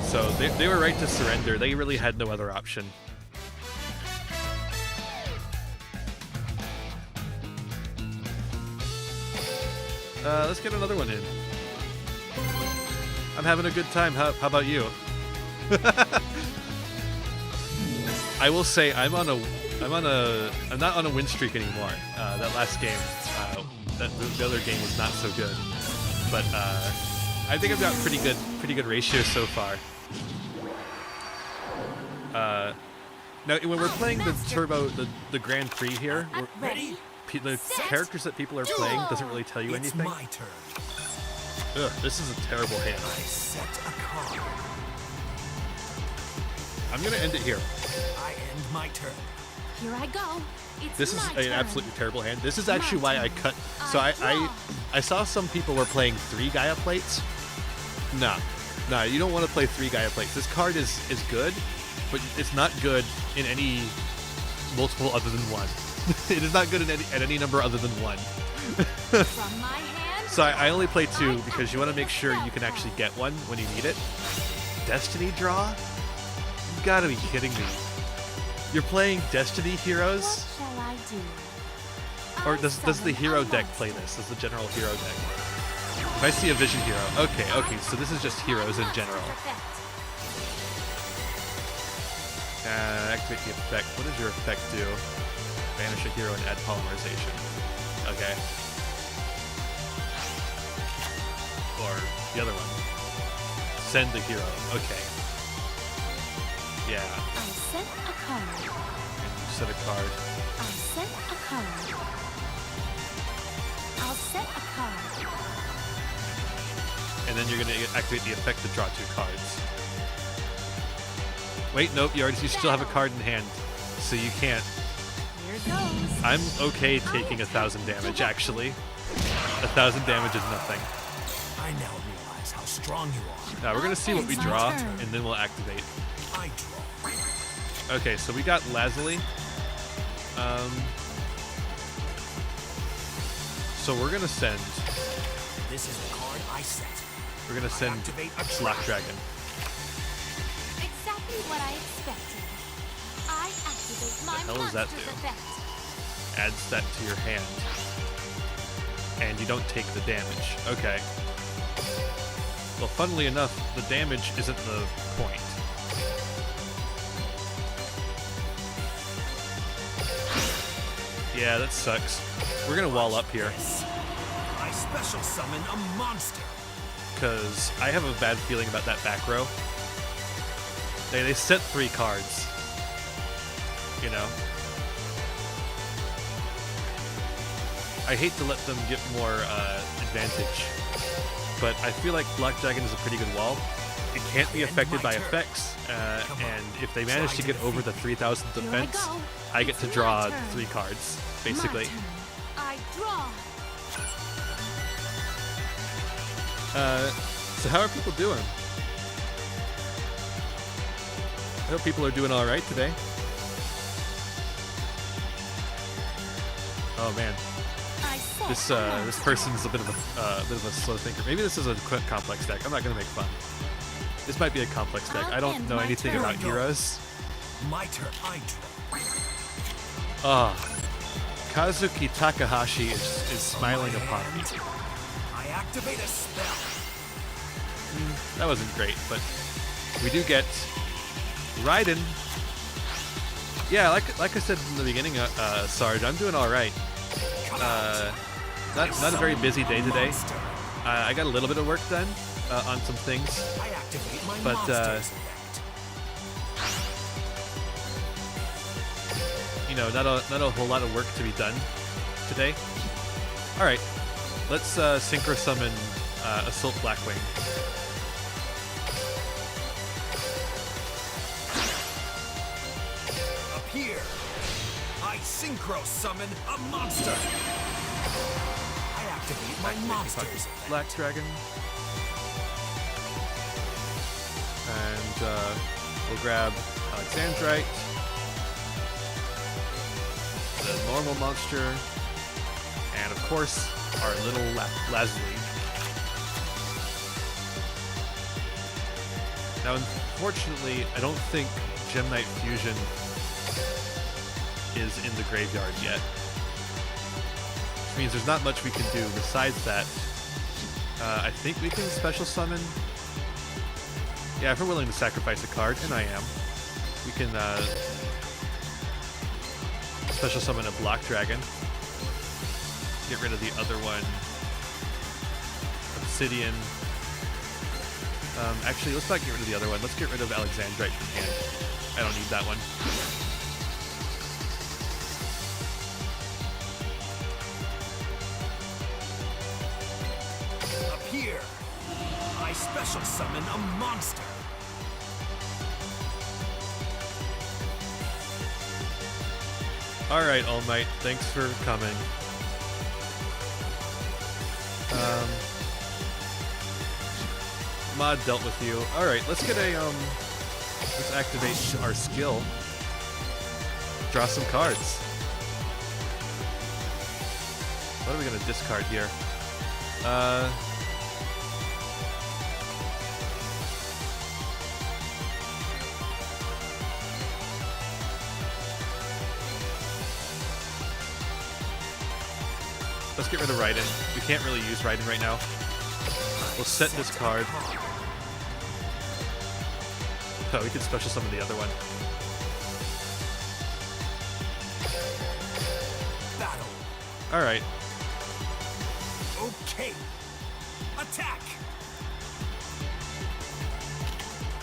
So they were right to surrender. They really had no other option. Let's get another one in. I'm having a good time. How about you? I will say I'm not on a win streak anymore. That last game, the other game was not so good. But I think I've got pretty good ratios so far. Now when we're playing the the Grand Prix here, the characters that people are playing doesn't really tell you anything. It's my turn. Ugh, this is a terrible hand. I set a card. I'm gonna end it here. I end my turn. Here I go. It's This is my an turn. absolutely terrible hand. This is actually why I cut. So I saw some people were playing 3 Gaia plates. Nah, you don't want to play 3 Gaia plates. This card is good, but it's not good in any multiple other than 1. It is not good at any number other than 1. From my hand. So I only play 2 because you want to make sure you can actually get one when you need it. Destiny draw? You gotta be kidding me. You're playing Destiny heroes? What shall I do? Or does the hero deck play this? Does the general hero deck? If I see a vision hero. Okay, so this is just heroes in general. Activate the effect. What does your effect do? Banish a hero and add polymerization. Okay. Or the other one. Send the hero. Okay. Yeah. I set a card. And you set a card. I set a card. I'll set a card. And then you're gonna activate the effect to draw 2 cards. Wait, nope, you still have a card in hand, so you can't. Here goes. I'm okay taking 1,000 damage, actually. 1,000 damage is nothing. I now realize how strong you are. Now we're gonna see what we It's my draw, turn. and then we'll activate. I draw. Okay, so we got Lazuli. So we're gonna send. This is the card I set. We're gonna send Activate a Black trap. Dragon. Exactly what I expected. I activate my hell does that monster's do? effect. Adds that to your hand, and you don't take the damage. Okay. Well, funnily enough, the damage isn't the point. Yeah, that sucks. We're gonna wall up here, Yes. I special summon a monster. because I have a bad feeling about that back row. They set 3 cards. You know? I hate to let them get more advantage, but I feel like Black Dragon is a pretty good wall. It can't be affected by effects, and if they manage to get over the 3,000 Here I defense, go. I get to It's draw my turn. 3 cards, basically. My turn. I draw. So how are people doing? I hope people are doing all right today. Oh man, I set this a this monster. person's a bit of a slow thinker. Maybe this is a complex deck. I'm not gonna make fun. This might be a complex deck. I'll I don't end know my anything turn. about heroes. My turn. I draw. Ah, Kazuki Takahashi is smiling upon me. I activate a spell. That wasn't great, but we do get Raiden. Yeah, like I said in the beginning, Sarge, I'm doing all right. Not a very busy day today. Monster. I got a little bit of work done on some things, I activate my but, monster's effect. you know, not a whole lot of work to be done today. All right, let's synchro summon Assault Blackwing. Appear. I synchro summon a monster. I activate my monster's effect. Black Dragon. And we'll grab Alexandrite, the normal monster, and of course, our little Lazuli. Now, unfortunately, I don't think Gem Knight Fusion is in the graveyard yet. Which means there's not much we can do besides that. I think we can special summon. Yeah, if we're willing to sacrifice a card, and I am, we can special summon a Black Dragon. Get rid of the other one. Obsidian. Actually, let's not get rid of the other one. Let's get rid of Alexandrite from hand. I don't need that one. Appear. I special summon a monster. Alright, All Might, thanks for coming. Mod dealt with you. Alright, let's get a, let's activate our skill. Draw some cards. What are we gonna discard here? Let's get rid of Raiden. We can't really use Raiden right now. We'll set this card. Oh, we could special summon the other one. Battle. Alright. Okay. Attack.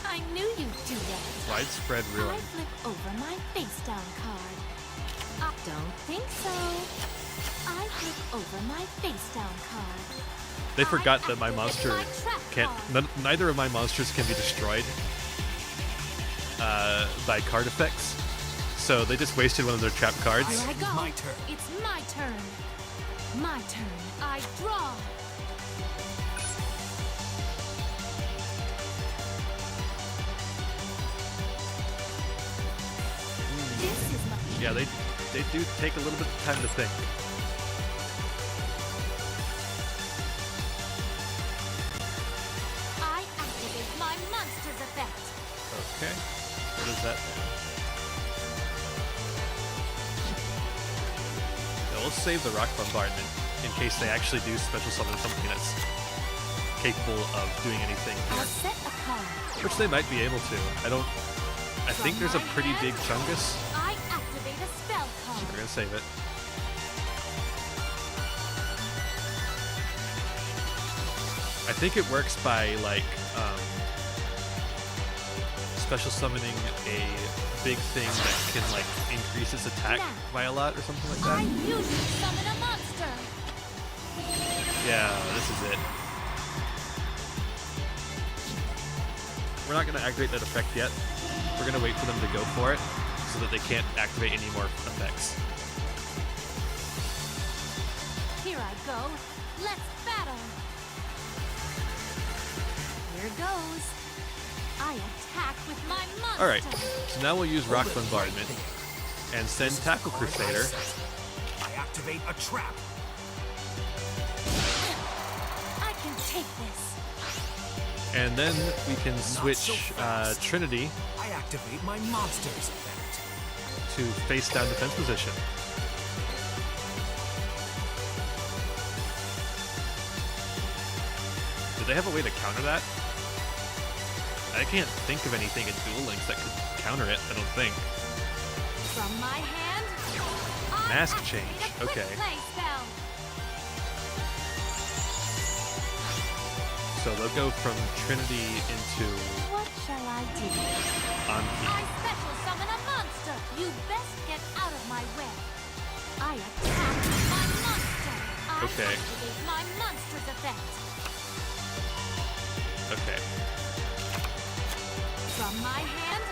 I knew you'd do that. Widespread I ruin. flip over my face down card. Don't think so. I flip over my face down card. They forgot that my monster can't. Neither of my monsters can be destroyed by card effects. So they just wasted one of their trap cards. Here I go. My turn. It's my turn. My turn. I draw. This is my. Yeah, they do take a little bit of time to think. I activate my monster's effect. Okay. What is that? Yeah, we'll save the rock bombardment in case they actually do special summon something that's capable of doing anything I'll here. set a card. Which they might be able to. I think there's a pretty big Chungus. I activate a spell card. We're gonna save it. I think it works by like special summoning a big thing that can like increase its attack by a lot or something like I that. usually summon a monster. Yeah, this is it. We're not gonna activate that effect yet. We're gonna wait for them to go for it so that they can't activate any more effects. Here I go. Let's battle. Here goes. I attack with my monster. Alright, so now we'll use Rock Bombardment and send Tackle Crusader. I activate a trap. I can take this. And then we can switch Trinity I activate my monster's effect. to face down defense position. Do they have a way to counter that? I can't think of anything in Duel Links that could counter it, I don't think. From my hand, I Mask activate change, a quick okay. play spell. So they'll go from Trinity into What shall I do? Anki. I special summon a monster. You best get out of my way. I attack with my monster. I Okay. activate my monster's effect. Okay. From my hand,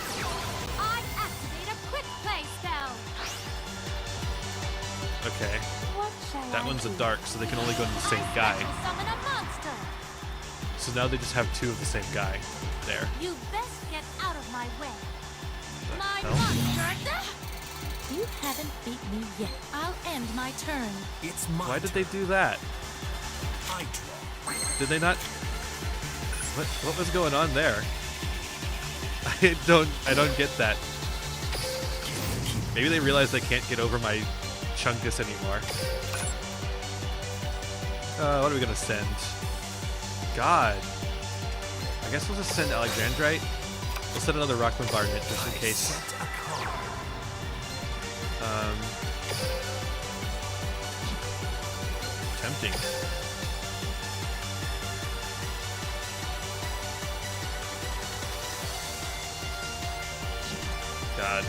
I activate a quick play spell. Okay. What shall That I one's a do? dark, so they can only go to the same I guy. special summon a monster. So now they just have two of the same guy there. You best get out of my way. What My the hell? monster. You haven't beat me yet. I'll end my turn. It's my Why did turn. they do that? I draw. Did they not? What was going on there? I don't get that. Maybe they realize they can't get over my Chungus anymore. What are we gonna send? God. I guess we'll just send Alexandrite. We'll send another Rock Bombardment just in case. Set a card. Tempting. God.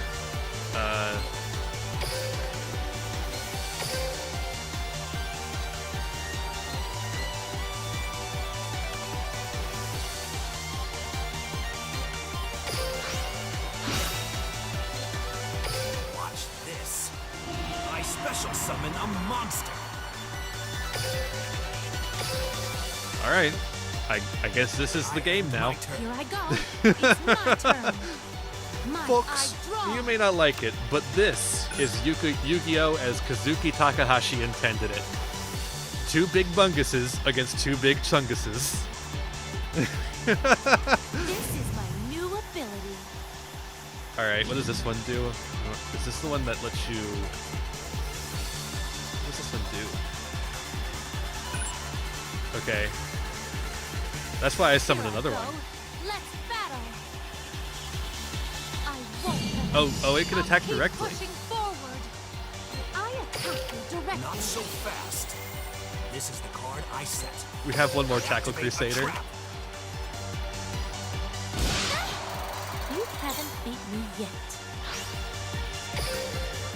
Watch this. I special summon a monster. All right. I guess this is the game now. My turn. Here I go. It's my turn. My Folks, I draw. you may not like it, but this is Yu-Gi-Oh! As Kazuki Takahashi intended it. Two big bunguses against two big chunguses. This is my new ability. Alright, what does this one do? Is this the one that lets you... What does this one do? Okay. That's why I summoned Here I another go. one. Let's battle. I won't let Oh, it can I'll attack keep directly. pushing forward. I attack you directly. Not so fast. This is the card I set. We have one more I Tackle activate a Crusader. trap. You haven't beat me yet.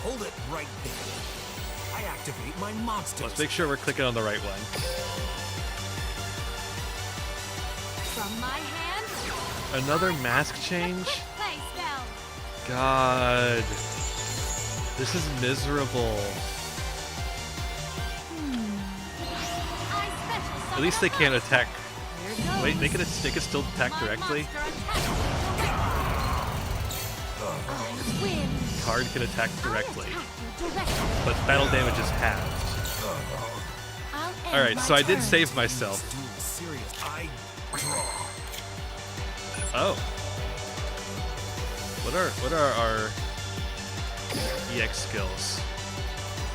Hold Hold it right there. I activate my monsters. Let's make sure we're clicking on the right one. From my hand, Another mask change? quick play spell. God. This is miserable. I special summon At least they a can't monster. attack. Here goes. Wait, they can still attack My directly? monster attacks I win. Card can attack directly, I attack you directly. but battle damage is halved. I'll end Alright, my so I did turn. save myself. This duel is serious. I draw. Oh. What are our EX skills?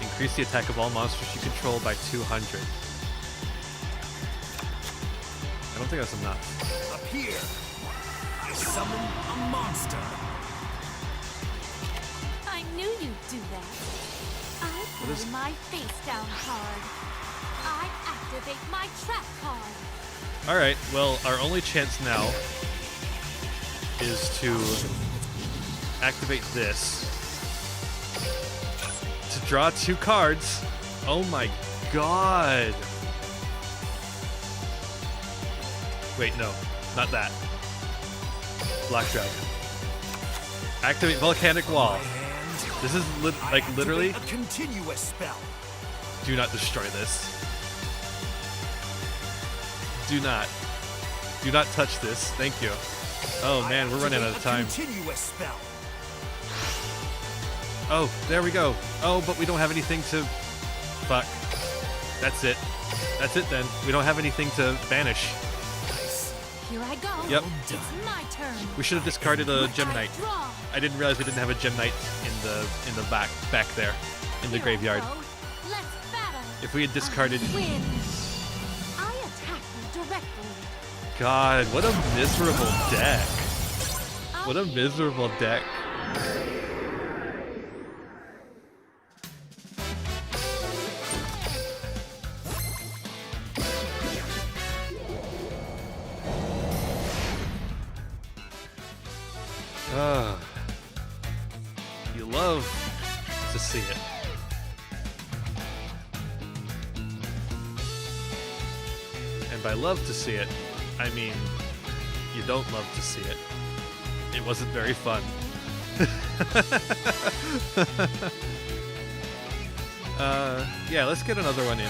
Increase the attack of all monsters you control by 200. I don't think that's enough. Up here, I summon a monster. I knew you'd do that. I is- play my face down card. I activate my trap card. Alright, well, our only chance now is to activate this. To draw 2 cards. Oh my god. Wait, no, not that. Black Dragon. Activate Volcanic Wall. My hand, This is I like activate literally. a continuous spell. Do not destroy this. Do not. Do not touch this. Thank you. Oh I man, we're running out activate of time. A continuous spell. Oh, there we go. Oh, but we don't have anything to... Fuck. That's it. That's it then. We don't have anything to banish. Here I go. Yep. It's my turn. We should have discarded a Gem Knight. I draw. I didn't realize we didn't have a Gem Knight in the back there in the Here I graveyard. go. Let's battle. If we had discarded... I win. I attack you directly. God, what a miserable deck. I'll What a miserable deck. You love to see it. And by love to see it, I mean you don't love to see it. It wasn't very fun. Yeah, let's get another one in.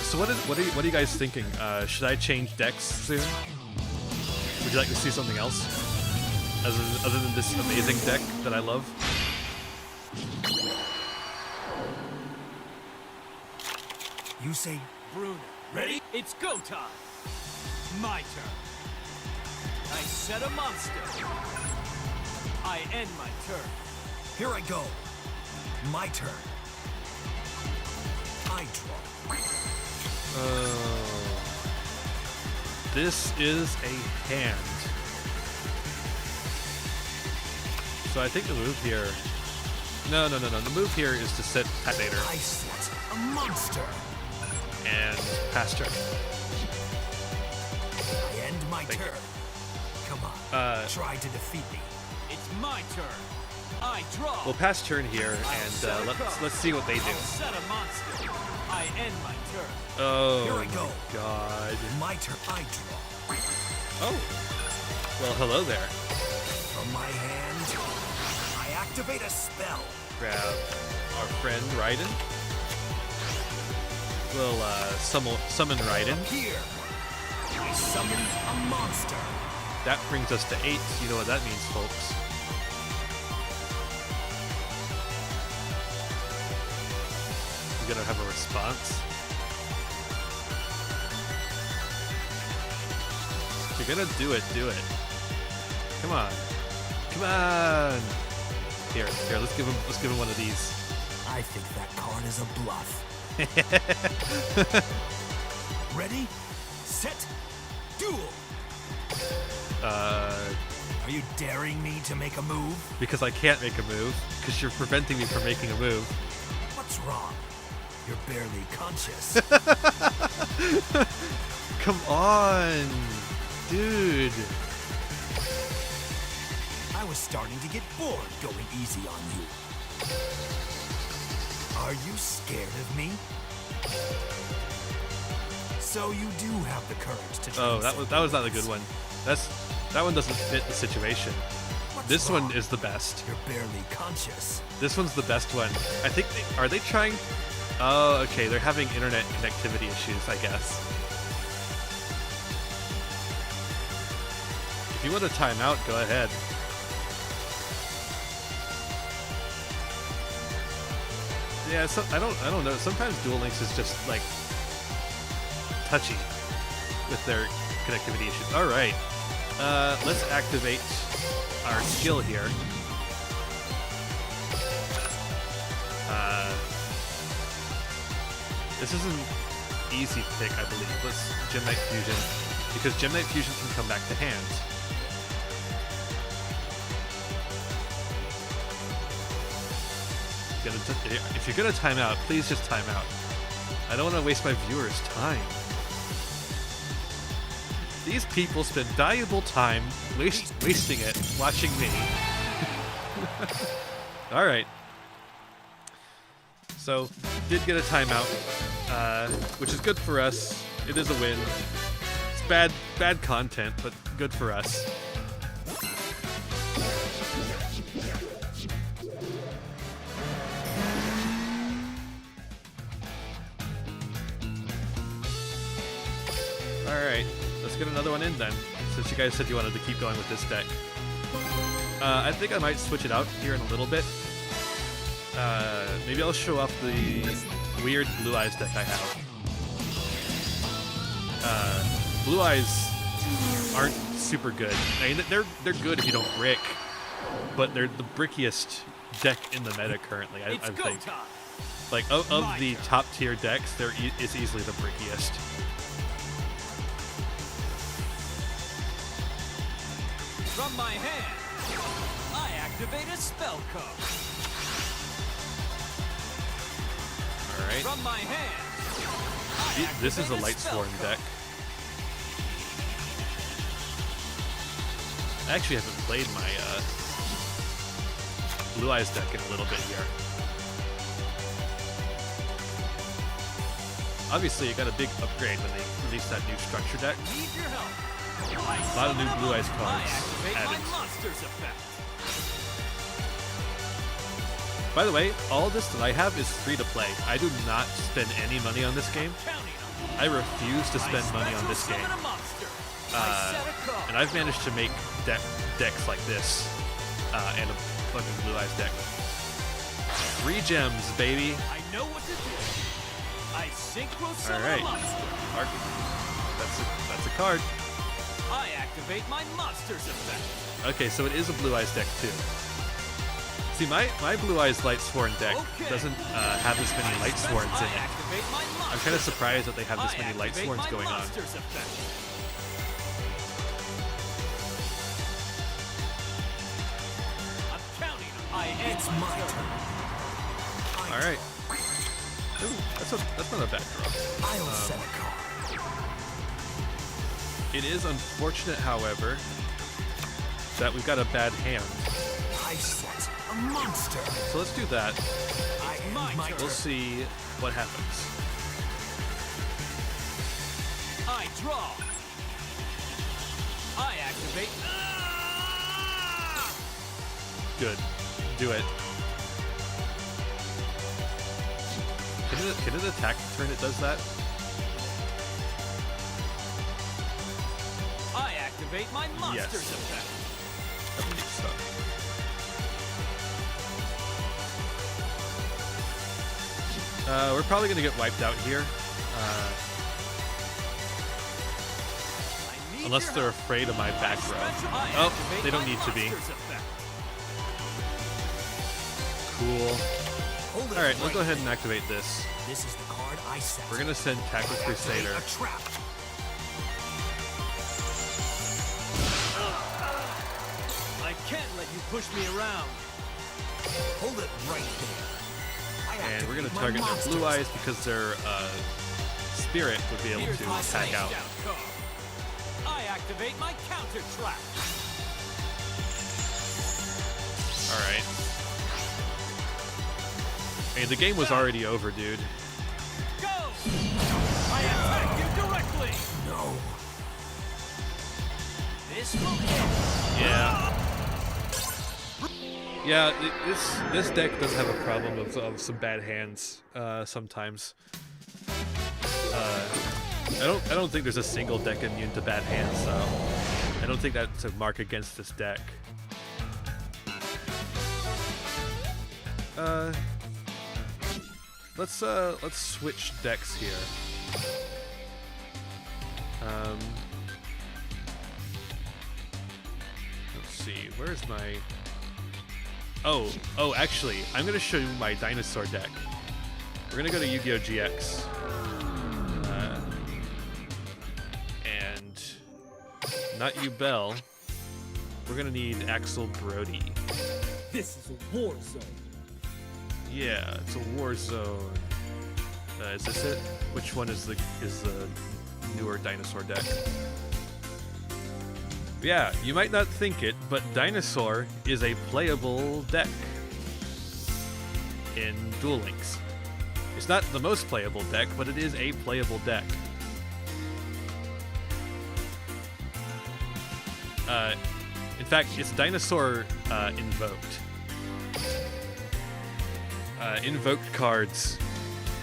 So what are you guys thinking? Should I change decks soon? Would you like to see something else other than this amazing deck that I love? You say Bruno, ready? It's go time. My turn. I set a monster. I end my turn. here I go. My turn. I draw. This is a hand. So I think the move here... No. The move here is to set Activator I set a monster. and pass turn. I end my Thank you. turn. Come on. Try to defeat me. It's my turn. I draw. We'll pass turn here and let's see what they do. I'll set a monster. I end my turn. Oh Here I go. my god. My turn. I draw. Oh. Well, hello there. From my hand, I activate a spell. Grab our friend Raiden. We'll summon Raiden. Here, I summon a monster. That brings us to 8. You know what that means, folks. We're gonna have a response. If you're gonna do it, do it. Come on. Come on. Here, let's give him one of these. I think that card is a bluff. Ready, set, duel. Are you daring me to make a move? Because I can't make a move, because you're preventing me from making a move. What's wrong? You're barely conscious. Come on, dude. I was starting to get bored going easy on you. Are you scared of me? So you do have the courage to Oh, transcend that was not a limits. good one. That one doesn't fit the situation. What's This wrong? one is the best. You're barely conscious. This one's the best one. I think are they trying? Oh, okay. They're having internet connectivity issues, I guess. If you want to time out, go ahead. Yeah, so I don't know. Sometimes Duel Links is just like touchy with their connectivity issues. All right, let's activate our skill here. This is an easy pick, I believe. Let's Gem Knight Fusion, because Gem Knight Fusion can come back to hand. If you're gonna time out, please just time out. I don't want to waste my viewers' time. These people spend valuable time wasting it watching me. All right. So, did get a timeout, which is good for us. It is a win. It's bad content, but good for us. Alright, let's get another one in then, since you guys said you wanted to keep going with this deck. I think I might switch it out here in a little bit. Maybe I'll show off the weird Blue Eyes deck I have. Blue Eyes aren't super good. I mean, they're good if you don't brick, but they're the brickiest deck in the meta currently, I It's go think. time. Like, of the top tier decks, it's easily the brickiest. From my hand, I activate a spell card. Alright. From my hand, I This is a activate Light spell Sworn card. deck. I actually haven't played my Blue Eyes deck in a little bit here. Obviously, it got a big upgrade when they released that new structure deck. Need your help. A lot of new Blue Eyes I cards activate my added. monster's effect. By the way, all this that I have is free to play. I do not spend any money on this game. Counting on I refuse to spend money on this game. Summon a monster. I set a card. And I've managed to make decks like this, and a fucking Blue Eyes deck. 3 gems, baby. I know what to do. I synchro summon Alright. a monster. That's a card. I activate my monster's effect. Okay, so it is a Blue Eyes deck too. See, my Blue Eyes Light Sworn deck Okay. doesn't have this many Light Sworns in I it. activate my I'm kind of monster's surprised that they have this I many Light activate Sworns my going on. monster's effect. I'm counting on It's my turn. All right. Ooh, that's not a bad draw. I'll set a card. It is unfortunate, however, that we've got a bad hand. I set a monster. So let's do that. I end my my turn. We'll see what happens. I draw. I activate. Good. Do it. Can it attack the turn it does that? I activate my monster's Yes. effect. I believe so. We're probably gonna get wiped out here. I need Unless your they're help. afraid of my back row. I Oh, activate they don't my need to be. monster's effect. Cool. Hold it Alright, we'll right go ahead and activate this. there. This is the card I set. We're gonna send Tackle Activate Crusader. a trap. I can't let you push me around. Hold it right there. And we're going to target their blue eyes because their spirit would be able Here's to my attack out. face-down card. I activate my counter trap. Alright. I mean, the game was already over, dude. Go! I attack you directly. No. This will hit. Yeah. Yeah, this deck does have a problem of some bad hands sometimes. I don't think there's a single deck immune to bad hands, so I don't think that's a mark against this deck. Let's switch decks here. Let's see, where's my... Oh, actually, I'm gonna show you my Dinosaur deck. We're gonna go to Yu-Gi-Oh! GX. And not you, Bell. We're gonna need Axel Brody. This is a war zone. Yeah, it's a war zone. Is this it? Which one is the newer Dinosaur deck? Yeah, you might not think it, but Dinosaur is a playable deck in Duel Links. It's not the most playable deck, but it is a playable deck. In fact, it's Dinosaur invoked. Invoked cards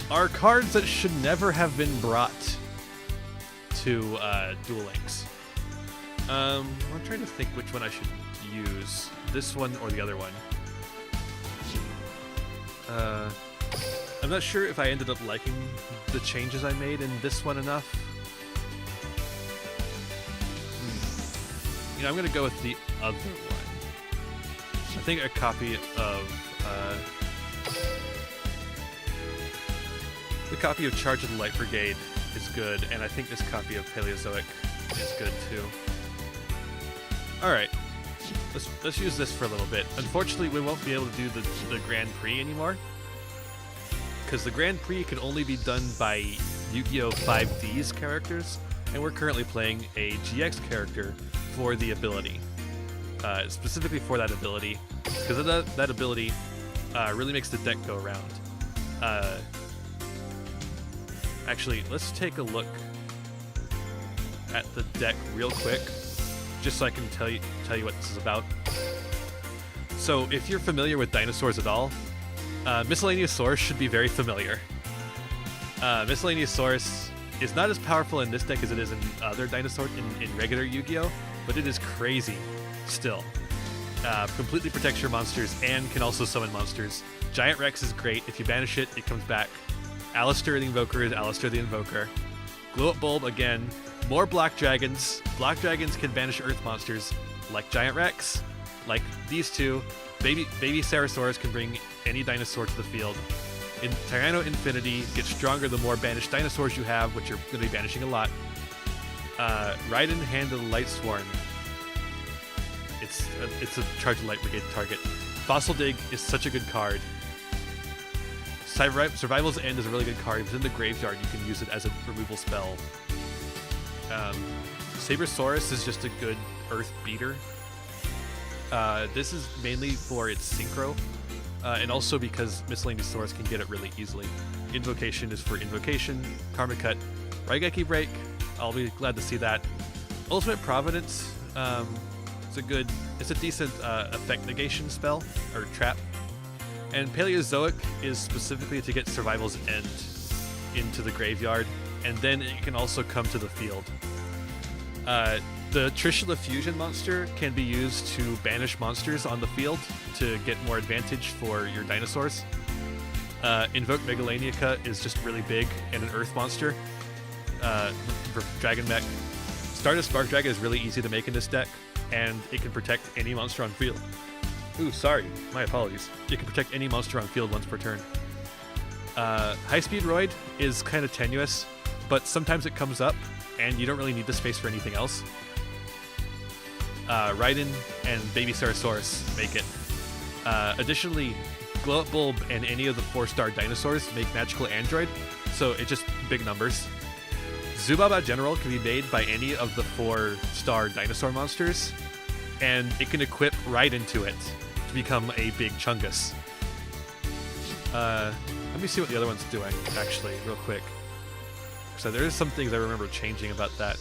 are cards that should never have been brought to Duel Links. I'm trying to think which one I should use. This one or the other one. I'm not sure if I ended up liking the changes I made in this one enough. You know, I'm gonna go with the other one. I think a copy of Charge of the Light Brigade is good, and I think this copy of Paleozoic is good too. All right, let's use this for a little bit. Unfortunately, we won't be able to do the Grand Prix anymore, because the Grand Prix can only be done by Yu-Gi-Oh! 5D's characters, and we're currently playing a GX character for the ability, specifically for that ability, because that ability really makes the deck go around. Actually, let's take a look at the deck real quick, just so I can tell you what this is about. So, if you're familiar with dinosaurs at all, Miscellaneousaurus should be very familiar. Miscellaneousaurus is not as powerful in this deck as it is in other dinosaurs in regular Yu-Gi-Oh!, but it is crazy still. Completely protects your monsters and can also summon monsters. Giant Rex is great. If you banish it, it comes back. Alistair the Invoker is Alistair the Invoker. Glow Up Bulb again. More Black Dragons. Black Dragons can banish Earth monsters like Giant Rex, like these two. Baby Sarasaurus can bring any dinosaur to the field. In Tyranno Infinity gets stronger the more banished dinosaurs you have, which you're going to be banishing a lot. Raiden Hand of the Light Sworn. It's a Charge of Light Brigade target. Fossil Dig is such a good card. Survival's End is a really good card. Within the graveyard, you can use it as a removal spell. Sabersaurus is just a good Earth beater. This is mainly for its synchro, and also because Miscellaneousaurus can get it really easily. Invocation is for invocation. Karma Cut, Raigeki Break. I'll be glad to see that. Ultimate Providence. It's a decent effect negation spell or trap. And Paleozoic is specifically to get Survival's End into the graveyard, and then it can also come to the field. The Trishula Fusion monster can be used to banish monsters on the field to get more advantage for your dinosaurs. Invoke Megalaniaca is just really big and an Earth monster for Dragon Mech. Stardust Spark Dragon is really easy to make in this deck, and it can protect any monster on field. Ooh, sorry. My apologies. It can protect any monster on field once per turn. High Speed Roid is kind of tenuous, but sometimes it comes up, and you don't really need the space for anything else. Raiden and Baby Sarasaurus make it. Additionally, Glow Up Bulb and any of the 4-star dinosaurs make magical android, so it's just big numbers. Zubaba General can be made by any of the 4-star dinosaur monsters, and it can equip right into it to become a big Chungus. Let me see what the other one's doing, actually, real quick. So there is some things I remember changing about that.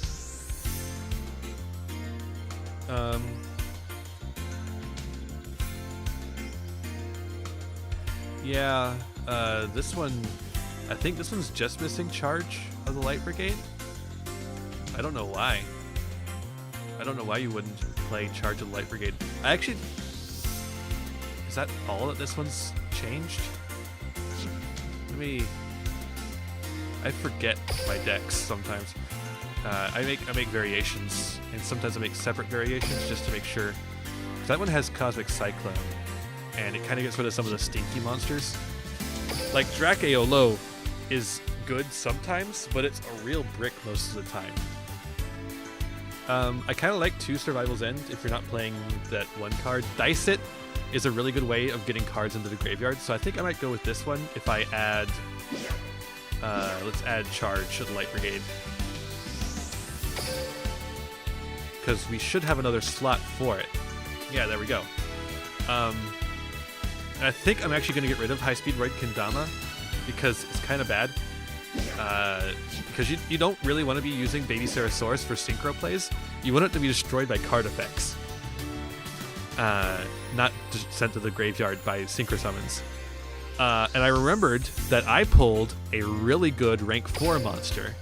Yeah, this one, I think this one's just missing charge of the Light Brigade. I don't know why. I don't know why you wouldn't play charge of the Light Brigade. I actually, is that all that this one's changed? I forget my decks sometimes. I make variations, and sometimes I make separate variations just to make sure. 'Cause that one has Cosmic Cyclone, and it kind of gets rid of some of the stinky monsters. Like Drakeolo is good sometimes, but it's a real brick most of the time. I kind of like 2 Survival's End if you're not playing that one card. Dice It is a really good way of getting cards into the graveyard, so I think I might go with this one if I add, let's add Charge to the Light Brigade. Because we should have another slot for it. Yeah, there we go. I think I'm actually going to get rid of High Speed Roid Kendama because it's kind of bad. Because you don't really want to be using Baby Ceratosaurus for synchro plays. You want it to be destroyed by card effects. Not just sent to the graveyard by synchro summons. And I remembered that I pulled a really good rank 4 monster,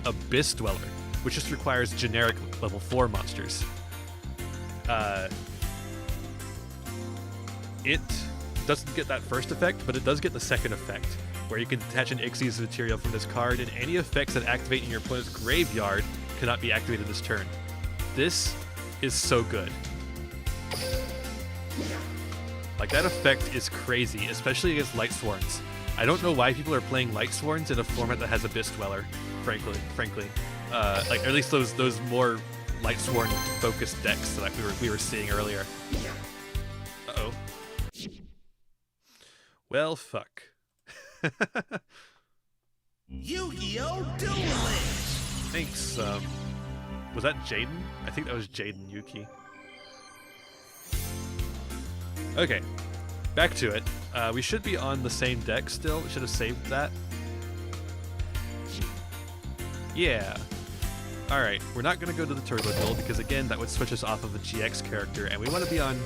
Abyss Dweller, which just requires generic level 4 monsters. It doesn't get that first effect, but it does get the second effect, where you can detach an Ixies material from this card, and any effects that activate in your opponent's graveyard cannot be activated this turn. This is so good. Like, that effect is crazy, especially against Light Sworns. I don't know why people are playing Light Sworns in a format that has Abyss Dweller, frankly. Like, or at least those more Light Sworn focused decks that we were seeing earlier. Uh-oh. Well, fuck. Yu-Gi-Oh! Duel Links! Thanks, was that Jaden? I think that was Jaden Yuki. Okay, back to it. We should be on the same deck still. We should have saved that. Yeah. Alright, we're not going to go to the Turbo Duel because, again, that would switch us off of a GX character, and we want to be on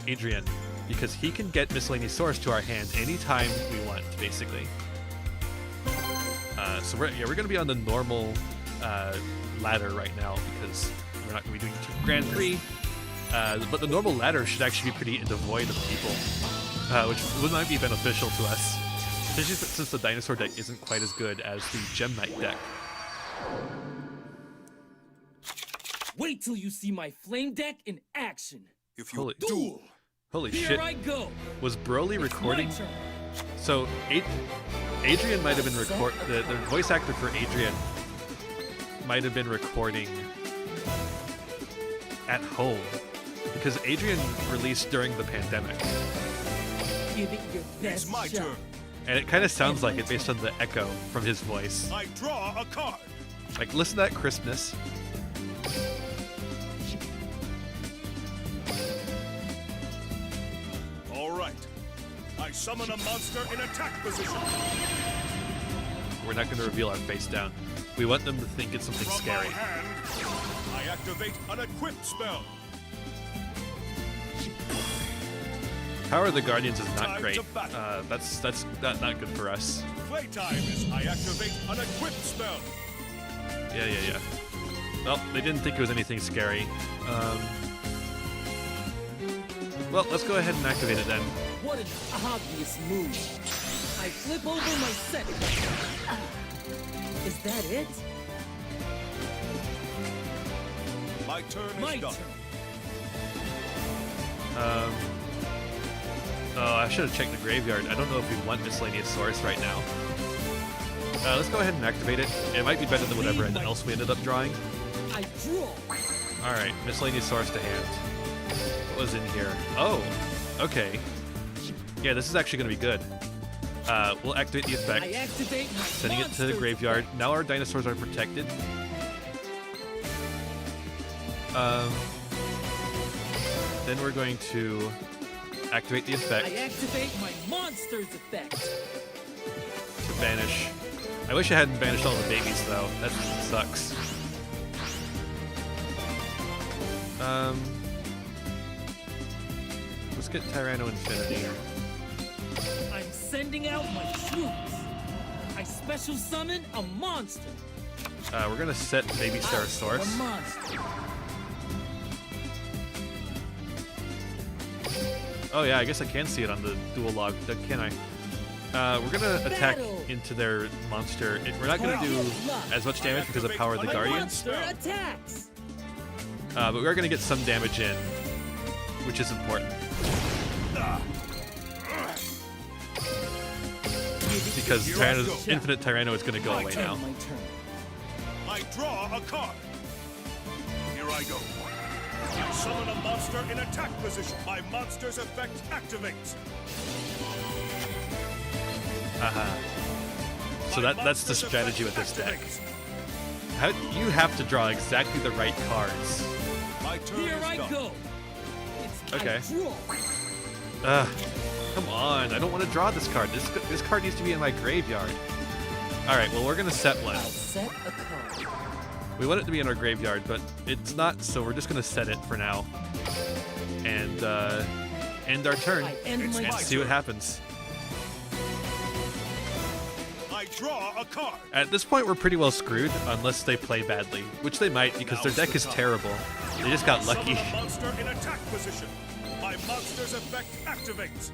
Adrian because he can get Miscellaneous Source to our hand anytime we want, basically. So we're going to be on the normal ladder right now because we're not going to be doing Grand Prix. But the normal ladder should actually be pretty devoid of people, which might be beneficial to us, especially since the Dinosaur Deck isn't quite as good as the Gem Knight deck. Wait till you see my Flame Deck in action. If you Holy Here shit. I go. Was Broly recording? My turn. So Adrian might have been the voice actor for Adrian might have been recording at home because Adrian released during the pandemic. Give it your best It's my shot. turn. And it kind of sounds like it based on the echo from his voice. I draw a card. Like, listen to that crispness. All right. I summon a monster in attack position. We're not going to reveal our face down. We want them to think it's something From scary. my hand, I activate an equipped spell. Power of the Guardians is not Time great. to battle. That's not good for us. Playtime is I activate an equipped spell. Yeah. Well, they didn't think it was anything scary. Well, let's go ahead and activate it then. What an obvious move. I flip over my set. Is that it? My turn is My done. turn. Oh, I should have checked the graveyard. I don't know if we want Miscellaneous Source right now. Let's go ahead and activate it. It might be better than whatever else we ended up drawing. I draw. Alright, Miscellaneous Source to hand. What was in here? Oh! Okay. Yeah, this is actually going to be good. We'll activate the effect, I activate my sending it to the monsters graveyard. effect. Now our dinosaurs are protected. Then we're going to activate the effect I activate my monsters effect. to banish. I wish I hadn't banished all the babies though. That sucks. Let's get Tyranno Infinity. I'm sending out my troops. I special summon a monster. We're gonna set Baby A Sarosaurus. monster. Oh yeah, I guess I can see it on the dual log, can I? We're gonna attack Battle. into their monster. We're not gonna do as much damage because of Power of the My Guardians, monster attacks. but we are gonna get some damage in, which is important. Because Infinite Tyranno is gonna go away now. My turn. I draw a card. Here I go. I summon a monster in attack position. My monster's effect activates. So that's the strategy with this deck. You have to draw exactly the right cards. My turn Here is I done. go. It's Okay. I draw. Come on, I don't want to draw this card. This card needs to be in my graveyard. All right, well we're gonna set one. I'll set a card. We want it to be in our graveyard, but it's not, so we're just gonna set it for now. And end our turn I end my and my see what turn. happens. I draw a card. At this point, we're pretty well screwed unless they play badly, which they might because their deck is terrible. They just got lucky. Summon a monster in attack position. My monster's effect activates.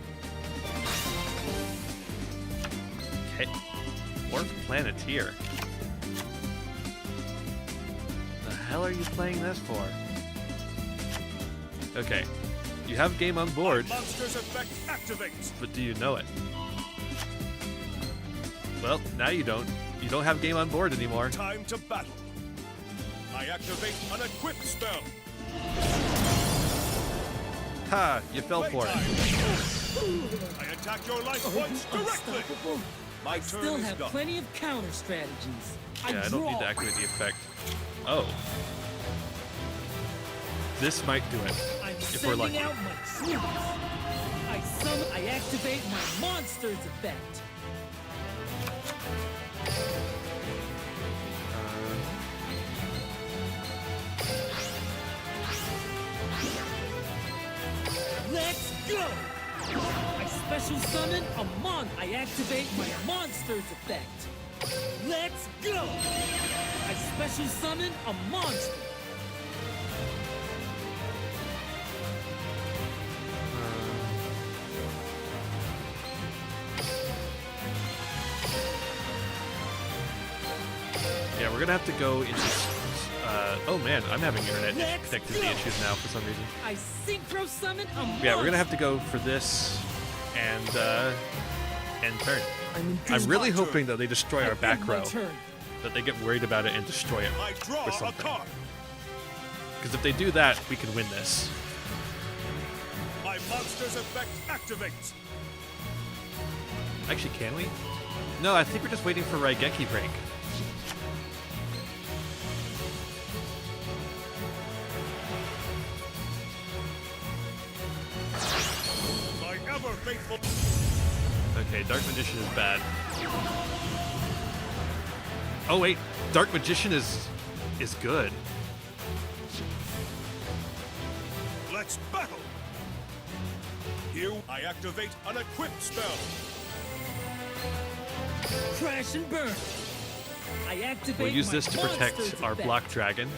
Okay. Dwarf Planeteer. The hell are you playing this for? Okay. You have game on board, My monster's effect activates. but do you know it? Well, now you don't. You don't have game on board anymore. Time to battle. I activate an equip spell. Ha! You fell for it. Playtime. I attack your life points directly. Unstoppable. My I turn still is have done. plenty of counter strategies. Yeah, I don't need to activate the effect. Oh. This might do it. I'm If we're sending lucky. out my troops. I activate my monster's effect. Let's go! I special summon a I activate my monster's effect. Let's go! I special summon a monster. Yeah, we're gonna have to go into. Oh man, I'm having internet connectivity issues now for some reason. I synchro summon a monster. Yeah, we're gonna have to go for this and turn. I'm in really hoping that they destroy our back row, Turn. that they get worried about it and destroy it I draw or a something. card. Because if they do that, we can win this. My monster's effect activates. Actually, can we? No, I think we're just waiting for Raigeki break. My ever faithful. Okay, Dark Magician is bad. Oh wait, Dark Magician is good. Let's battle. Here I activate an equip spell. Crash and burn. I activate We'll use my this to protect monster's our effect. block dragon.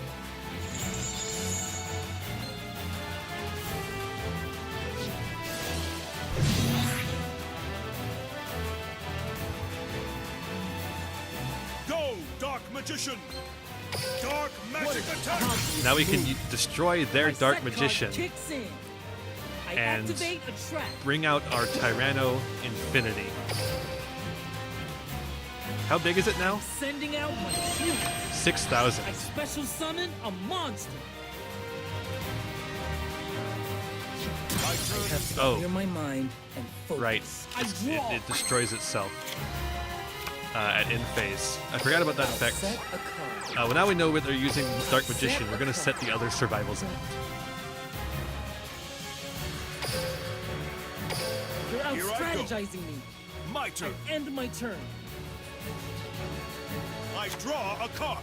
Go, Dark Magician. Dark magic attack. Now we can destroy their My Dark set card Magician, kicks in. I and activate a trap. bring out our Tyranno Infinity. How big is it now? Sending out my troops. 6,000. I special summon a monster. My I have to Oh. clear my mind and focus. Right. I draw. It destroys itself at end phase. I forgot about that effect. Set a card. Well, now we know where they're using Dark Magician. We're gonna set the other survivals in. You're out Here I go. strategizing me. My turn. I end my turn. I draw a card.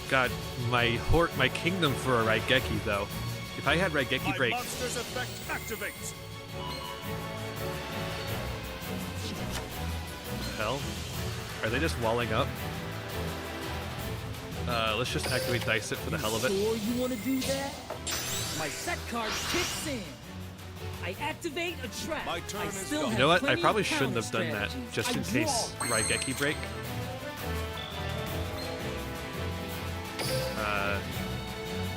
God, my kingdom for a Raigeki though. If I had Raigeki My break, monster's effect activates. hell, are they just walling up? Let's just activate Dice It for the hell of it. Sure you want to do that? My set card kicks in. I activate a trap. My turn I is still gone. You have know what? I plenty probably of shouldn't have counter done that, strategies. just I in case draw. Raigeki break.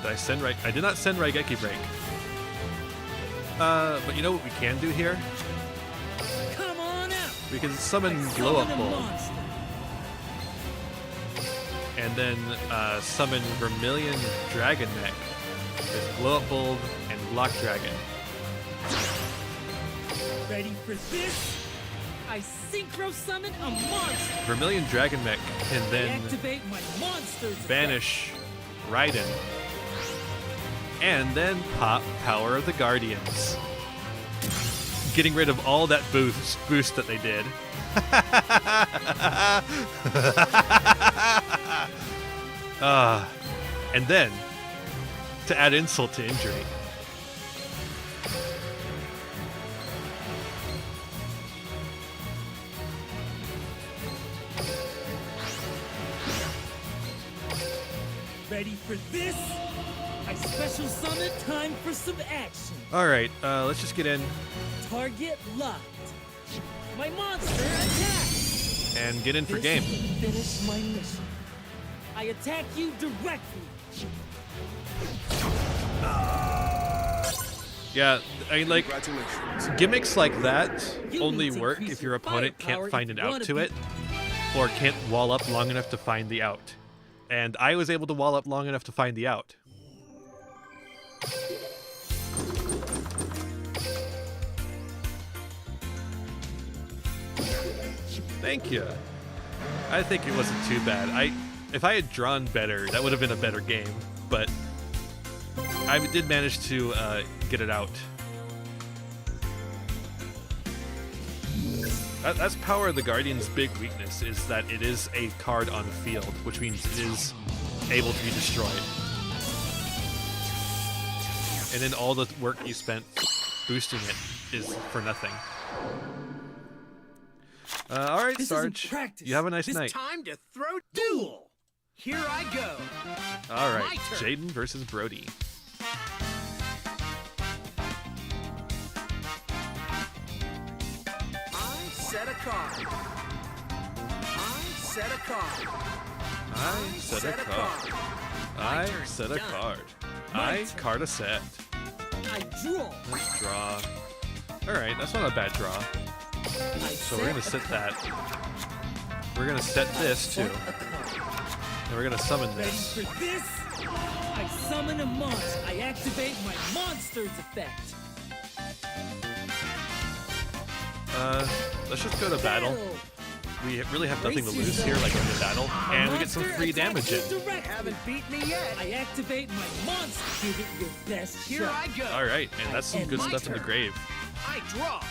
Did I send I did not send Raigeki break. But you know what we can do here? Come on out. We can summon I Glow Up summon a Bulb monster. and then summon Vermilion Dragon Neck with Glow Up Bulb and Block Dragon. Ready for this? I synchro summon a monster. Vermilion Dragon Mech can I then activate my monster's effect. banish Raiden and then pop Power of the Guardians, getting rid of all that boost that they did. And then to add insult to injury, Ready for this? I special summon. Time for some action. all right, let's just get in Target locked. My monster attacks. and get in for This game. will finish my mission. I attack you directly. Yeah, I mean, like, Congratulations. gimmicks like that You only need to work increase if your your opponent firepower can't find if an you out wanna to be- it, or can't wall up long enough to find the out. And I was able to wall up long enough to find the out. Thank you. I think it wasn't too bad. If I had drawn better, that would have been a better game, but I did manage to get it out. That's Power of the Guardian's big weakness, is that it is a card on the field, which means it is able to be destroyed. And then all the work you spent boosting it is for nothing. All right, This Sarge. isn't practice. You have a nice It's night. time to throw duel. Here I go. All right, my turn. Jaden versus Brody. I set a card. I set a card. I set a card. My I turn's set a done. card. My I turn. card a set. I draw. Let's draw. All right, that's not a bad draw. I So we're gonna set that. We're gonna set this too, a card. and we're gonna summon Ready this. for this? I summon a monster. I activate my monster's effect. Let's just go to battle. We really have nothing to lose here, like in the battle, and we get some free damage in. Haven't beat me yet. I activate my monster. Give it your best Here shot. I go. All right, and that's some And good my stuff in the turn. grave. I draw.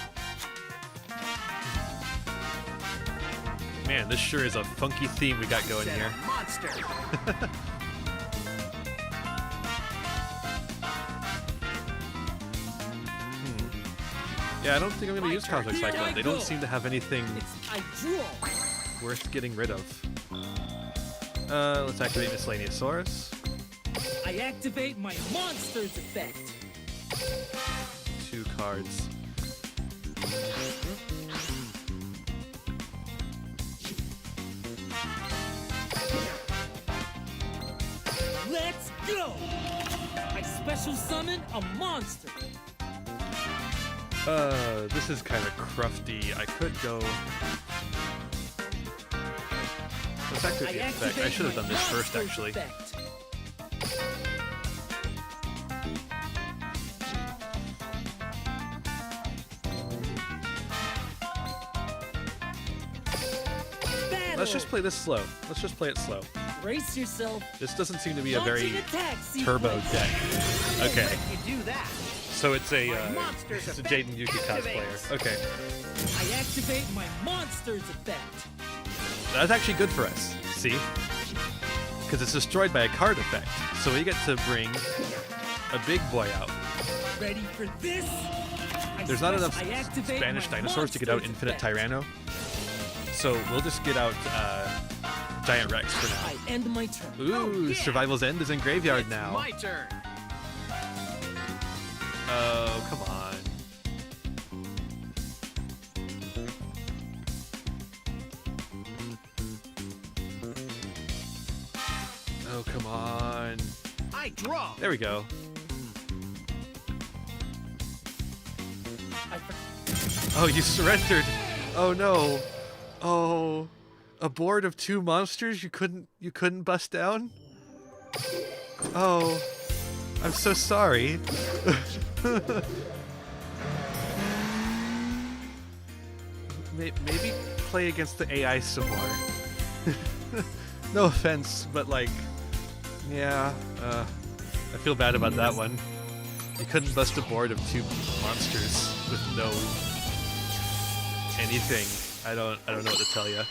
Man, this sure is a funky theme we got going Set here. a monster. Yeah, I don't think I'm gonna My use turn. Cosmic Here Cyclone. I They don't go. seem to have anything I draw. worth getting rid of. Let's activate Miscellaneousaurus. I activate my monster's effect. 2 cards. Let's go! I special summon a monster. This is kind of crufty. I could go. Let's activate the effect. I should have done this first, actually. Let's just play this slow. Let's just play it slow. Brace yourself. This doesn't seem to be a very Launching attack turbo sequence. deck. Okay, You do that. so it's a monster's it's a effect Jaden Yuki activates. cosplayer. Okay, I activate my monster's effect. that's actually good for us. See, because it's destroyed by a card effect, so we get to bring a big boy out. Ready for this? There's not enough I activate Spanish my dinosaurs to get out monster's Infinite effect. Tyranno, so we'll just get out Giant Rex for now. I end my turn. Ooh, yeah. Survival's End is in graveyard It's now. my turn. Oh, come on. Oh, come on. I draw. There we go. Oh, you surrendered. Oh no. Oh, a board of 2 monsters you couldn't bust down? Oh, I'm so sorry. Maybe play against the AI some more. No offense, but like, yeah, I feel bad about that one. You couldn't bust a board of 2 monsters with no anything. I don't know what to tell you.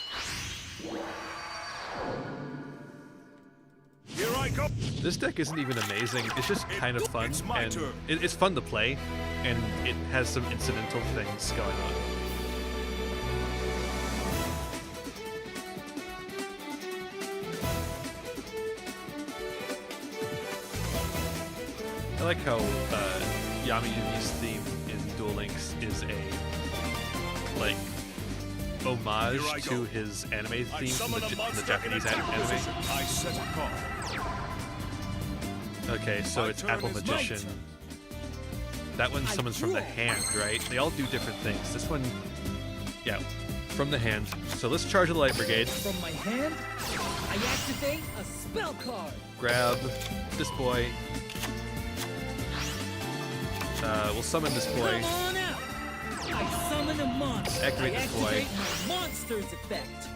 Here I go. This deck isn't even amazing. It's just kind of fun, It's my and turn. it's fun to play, and it has some incidental things going on. I like how Yamayumi's theme in Duel Links is a like homage Here I to go. his anime I theme from summon the, a the monster in Japanese attack anime. position. I set a card. Okay, so My it's turn Apple is my Magician. turn. That one I summons from the draw. hand, right? They all do different things. This one, yeah, from the hand. So let's charge the Light Brigade. From my hand, I activate a spell card. Grab this boy. We'll summon this boy. Come on out. I summon a monster. Activate I this boy. activate my monster's effect.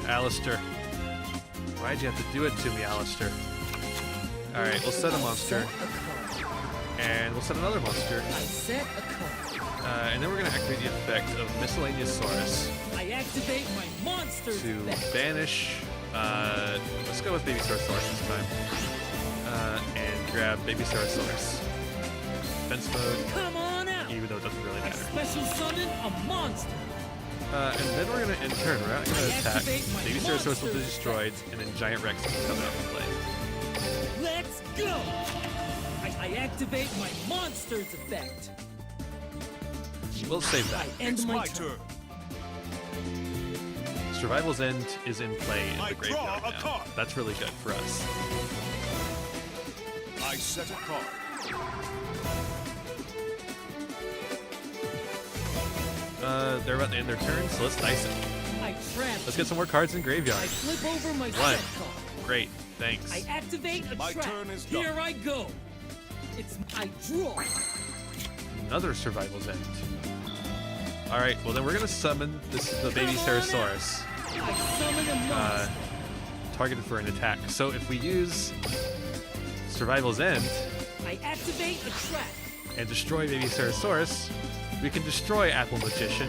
Alistair. Why'd you have to do it to me, Alistair? Alright, we'll set a monster. Set a card. And we'll set another monster. I set a card. And then we're going to activate the effect of Miscellaneous Saurus I activate my monster's to effect. banish. Let's go with Babyyyyyy this time. And grab Babyyyyyy. Defense mode, Come on out. even though it doesn't really I matter. special summon a monster. And then we're going to, in turn, we're not going to attack. Activate my Babyyyyyy will monster be destroyed, and then Giant Rex will come out and play. Let's go. I activate my monster's effect. We'll save that. I end It's my my turn. turn. Survival's End is in play in I the graveyard draw a now. card. That's really good for us. I set a card. They're about to end their turn, so let's dice it. I trap. Let's get some more cards in graveyard. I flip over my One. set card. Great, thanks. I activate a My trap. turn is done. Here I go. I draw. Another Survival's End. Alright, well then we're gonna summon the baby Come on Ceratosaurus. I summon a monster. Targeted for an attack. So if we use Survival's End I activate a trap. and destroy baby Ceratosaurus, we can destroy Apple Magician.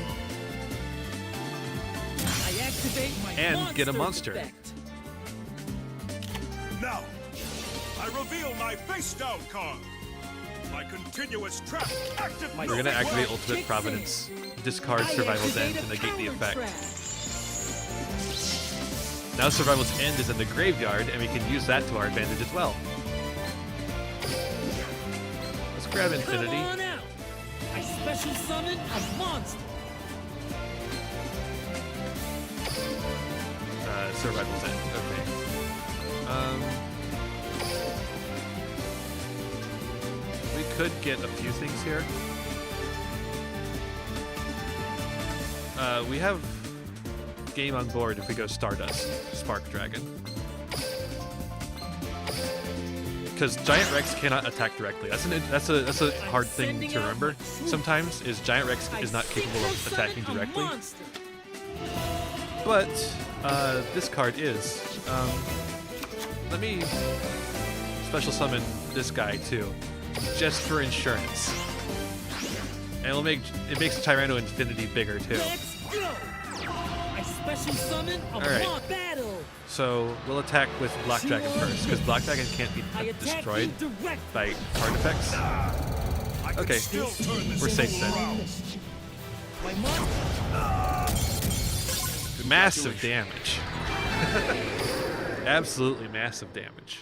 I activate my And get a monster's monster. effect. Now, I reveal my face down card. My continuous trap active. My We're gonna second activate trap Ultimate kicks Providence. Discard I Survival's activate End a and negate the counter effect. trap. Now Survival's End is in the graveyard, and we can use that to our advantage as well. Let's grab Infinity. Come on out. I special summon a monster. Survival's End. Okay. We could get a few things here. We have game on board if we go Stardust, Spark Dragon. Because Giant Rex cannot attack directly. That's a hard thing to remember. Sometimes is Giant Rex is not capable of attacking directly. But this card is. Let me special summon this guy too, just for insurance. And it makes Tyranno Infinity bigger too. Let's go! I special summon a mock battle. So we'll attack with Black Dragon first, because Black Dragon can't be destroyed by card effects. Okay, we're safe then. Massive damage. Absolutely massive damage.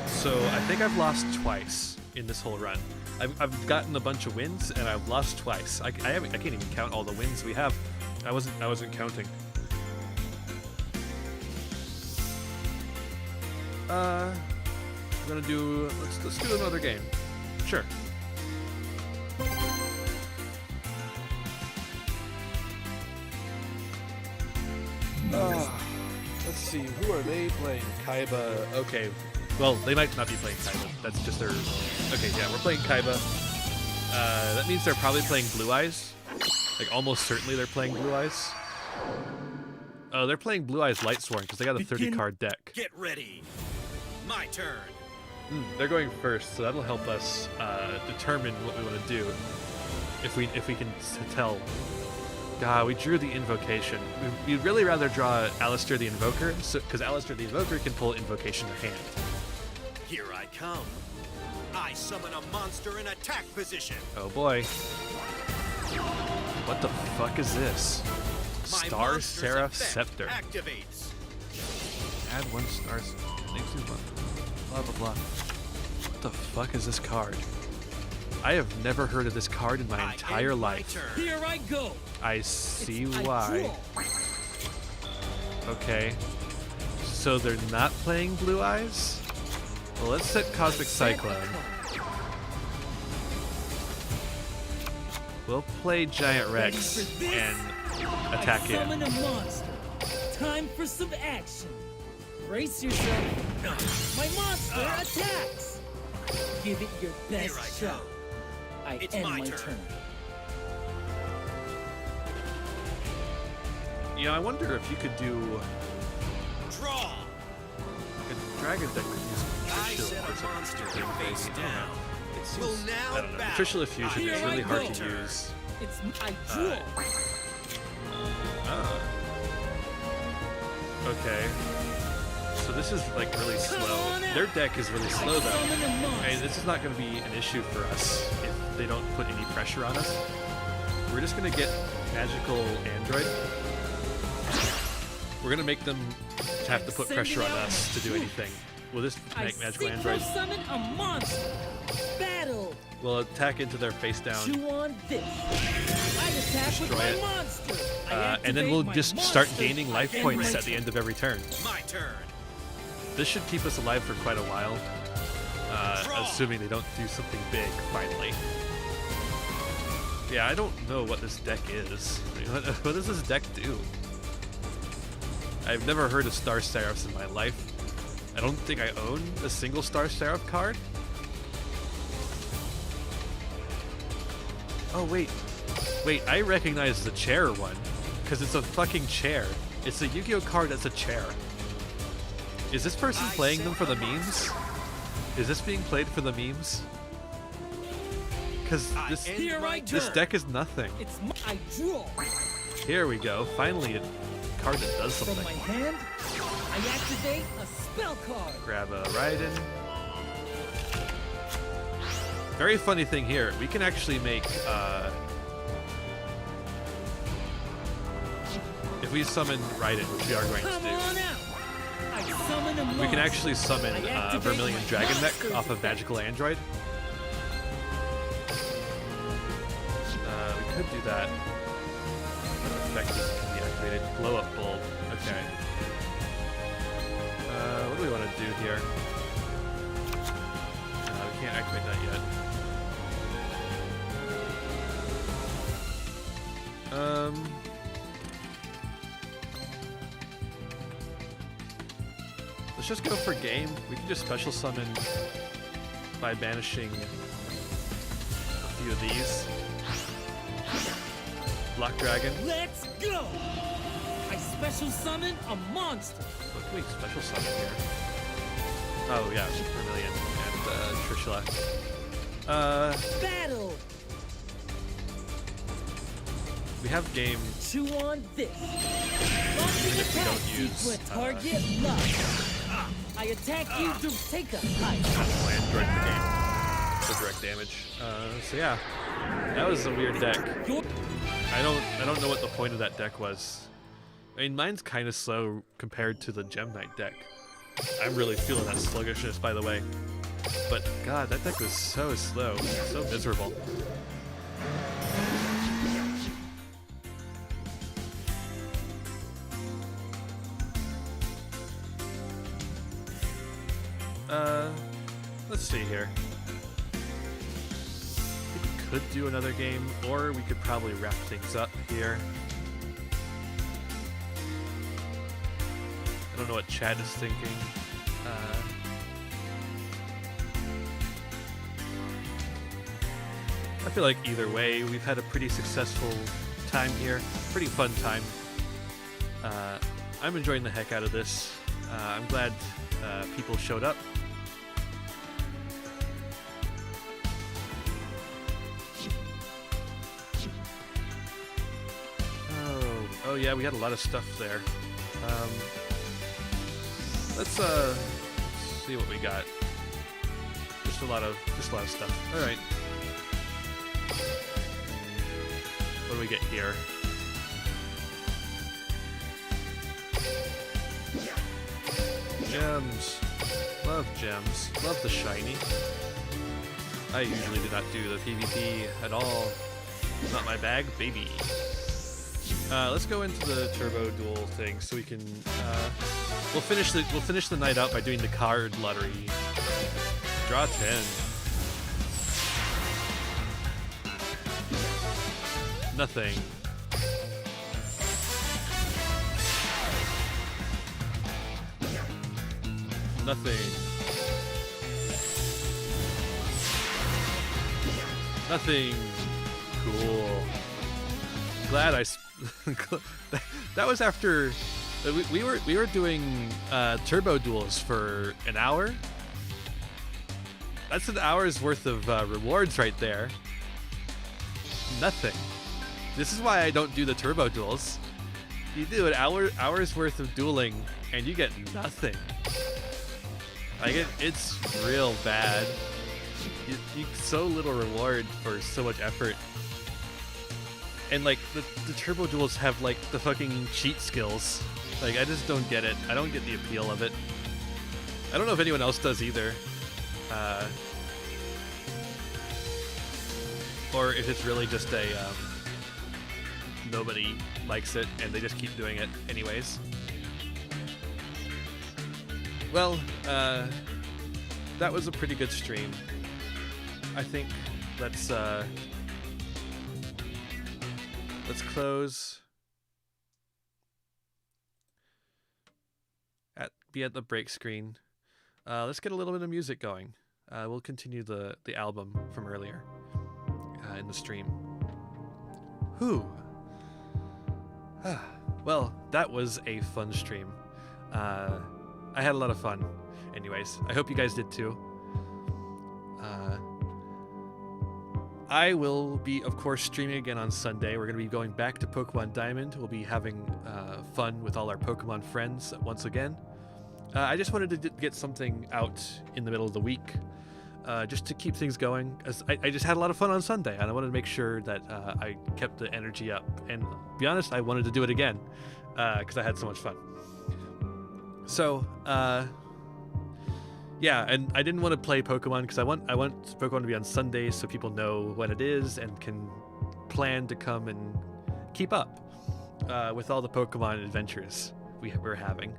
So I think I've lost twice in this whole run. I've gotten a bunch of wins and I've lost twice. I can't even count all the wins we have. I wasn't counting. I'm gonna do let's do another game. Sure. Let's see, who are they playing? Kaiba. Okay. Well, they might not be playing Kaiba. That's just their. Okay, yeah, we're playing Kaiba. That means they're probably playing Blue Eyes. Like almost certainly they're playing Blue Eyes. Oh, they're playing Blue Eyes Lightsworn because they got a 30-card deck. Get ready. My turn. They're going first, so that'll help us determine what we want to do. If we can tell. God, we drew the invocation. We'd really rather draw Alistair the Invoker, because Alistair the Invoker can pull invocation to hand. Here I come. I summon a monster in attack position. Oh boy. What the fuck is this? My Star monster's Seraph effect Scepter. activates. Add 1 star. Makes me blah blah blah. What the fuck is this card? I have never heard of this card in my entire life. Here I go. I see why. Okay. So they're not playing Blue Eyes? Well, let's set Cosmic Cyclone. We'll play Giant Rex and attack I it. summon a monster. Time for some action. Brace yourself. My monster attacks. Give it your best shot. I It's end my my turn. turn. You know, I wonder if you could do Draw. a Dragon deck could use I Patricial set or a something monster stupid. face down. It seems, Will now I don't know. battle. Patricial Effusion Here is I really hard go. to use. It's I draw. Okay. So this is like really slow. Their deck is really slow though. Summon a monster. Okay, this is not going to be an issue for us if they don't put any pressure on us. We're just going to get Magical Android. We're going to make them have to put pressure on us to do anything. Will this make Magical Android? Summon a monster. Battle. We'll attack into their face down. Chew on this. I attack with Destroy my it. monster. And then we'll just start gaining life points at the end of every turn. My turn. This should keep us alive for quite a while. Assuming they don't do something big, finally. Yeah, I don't know what this deck is. What does this deck do? I've never heard of Star Seraphs in my life. I don't think I own a single Star Seraph card. Oh, wait. Wait, I recognize the chair one. Because it's a fucking chair. It's a Yu-Gi-Oh card that's a chair. Is this person playing them for the memes? Is this being played for the memes? Because this deck is nothing. It's my I draw. Here we go. Finally, a card that does From something. my hand, I activate a spell card. Grab a Raiden. Very funny thing here. We can actually make, if we summon Raiden, which we are going to Come do, on out. I summon a monster. we can actually summon I activate Vermilion my Dragon Deck monster's off of effect. Magical Android. We could do that. That effect can be activated. Blow up bulb. Okay. What do we want to do here? We can't activate that yet. Let's just go for game. We can just special summon by banishing a few of these. Block Dragon. Let's go! I special summon a monster. What can we special summon here? Oh yeah, Vermilion and Trishula. Battle! We have game. Chew on this. Even if we don't use a target lock. I attack you to take a hike. Land direct the game for direct damage. So yeah, that was a weird deck. I don't know what the point of that deck was. I mean, mine's kind of slow compared to the Gem Knight deck. I'm really feeling that sluggishness, by the way. But god, that deck was so slow, so miserable. Let's see here. I think we could do another game, or we could probably wrap things up here. I don't know what chat is thinking. I feel like either way, we've had a pretty successful time here. Pretty fun time. I'm enjoying the heck out of this. I'm glad people showed up. Oh yeah, we had a lot of stuff there. Let's see what we got. Just a lot of stuff. All right. What do we get here? Gems. Love gems. Love the shiny. I usually do not do the PvP at all. Not my bag, baby. Let's go into the turbo duel thing so we can we'll finish the night out by doing the card lottery. Draw 10. Nothing. Nothing. Nothing. Cool. Glad that was after we were doing turbo duels for an hour. That's an hour's worth of rewards right there. Nothing. This is why I don't do the turbo duels. You do an hour's worth of dueling and you get nothing. Like it's real bad. You so little reward for so much effort. And like the turbo duels have like the fucking cheat skills. Like I just don't get it. I don't get the appeal of it. I don't know if anyone else does either. Or if it's really just a nobody likes it and they just keep doing it anyways. Well, that was a pretty good stream. I think let's close. Be at the break screen. Let's get a little bit of music going. We'll continue the album from earlier in the stream. Whew. Well, that was a fun stream. I had a lot of fun. Anyways, I hope you guys did too. I will be, of course, streaming again on Sunday. We're going to be going back to Pokemon Diamond. We'll be having fun with all our Pokemon friends once again. I just wanted to get something out in the middle of the week, just to keep things going. As I just had a lot of fun on Sunday, and I wanted to make sure that I kept the energy up. And to be honest, I wanted to do it again because I had so much fun. So, yeah, and I didn't want to play Pokemon because I want Pokemon to be on Sundays so people know when it is and can plan to come and keep up with all the Pokemon adventures we're having.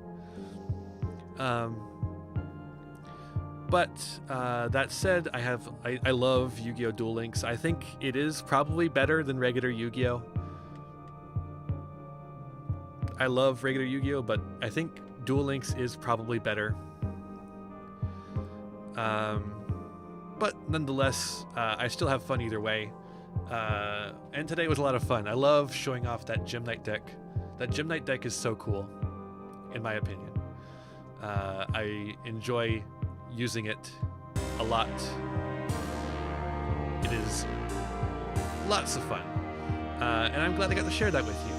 But that said, I love Yu-Gi-Oh! Duel Links. I think it is probably better than regular Yu-Gi-Oh! I love regular Yu-Gi-Oh! But I think Duel Links is probably better. But nonetheless, I still have fun either way. And today was a lot of fun. I love showing off that Gym Knight deck. That Gym Knight deck is so cool, in my opinion. I enjoy using it a lot. It is lots of fun. And I'm glad I got to share that with you.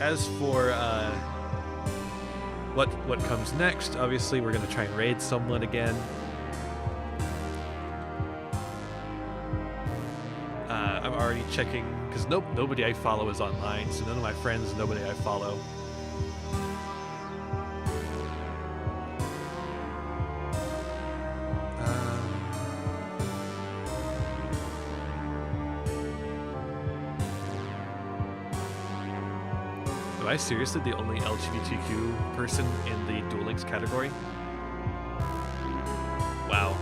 As for what comes next, obviously we're going to try and raid someone again. I'm already checking, because nobody I follow is online, so none of my friends, nobody I follow. Am I seriously the only LGBTQ person in the Duel Links category? Wow.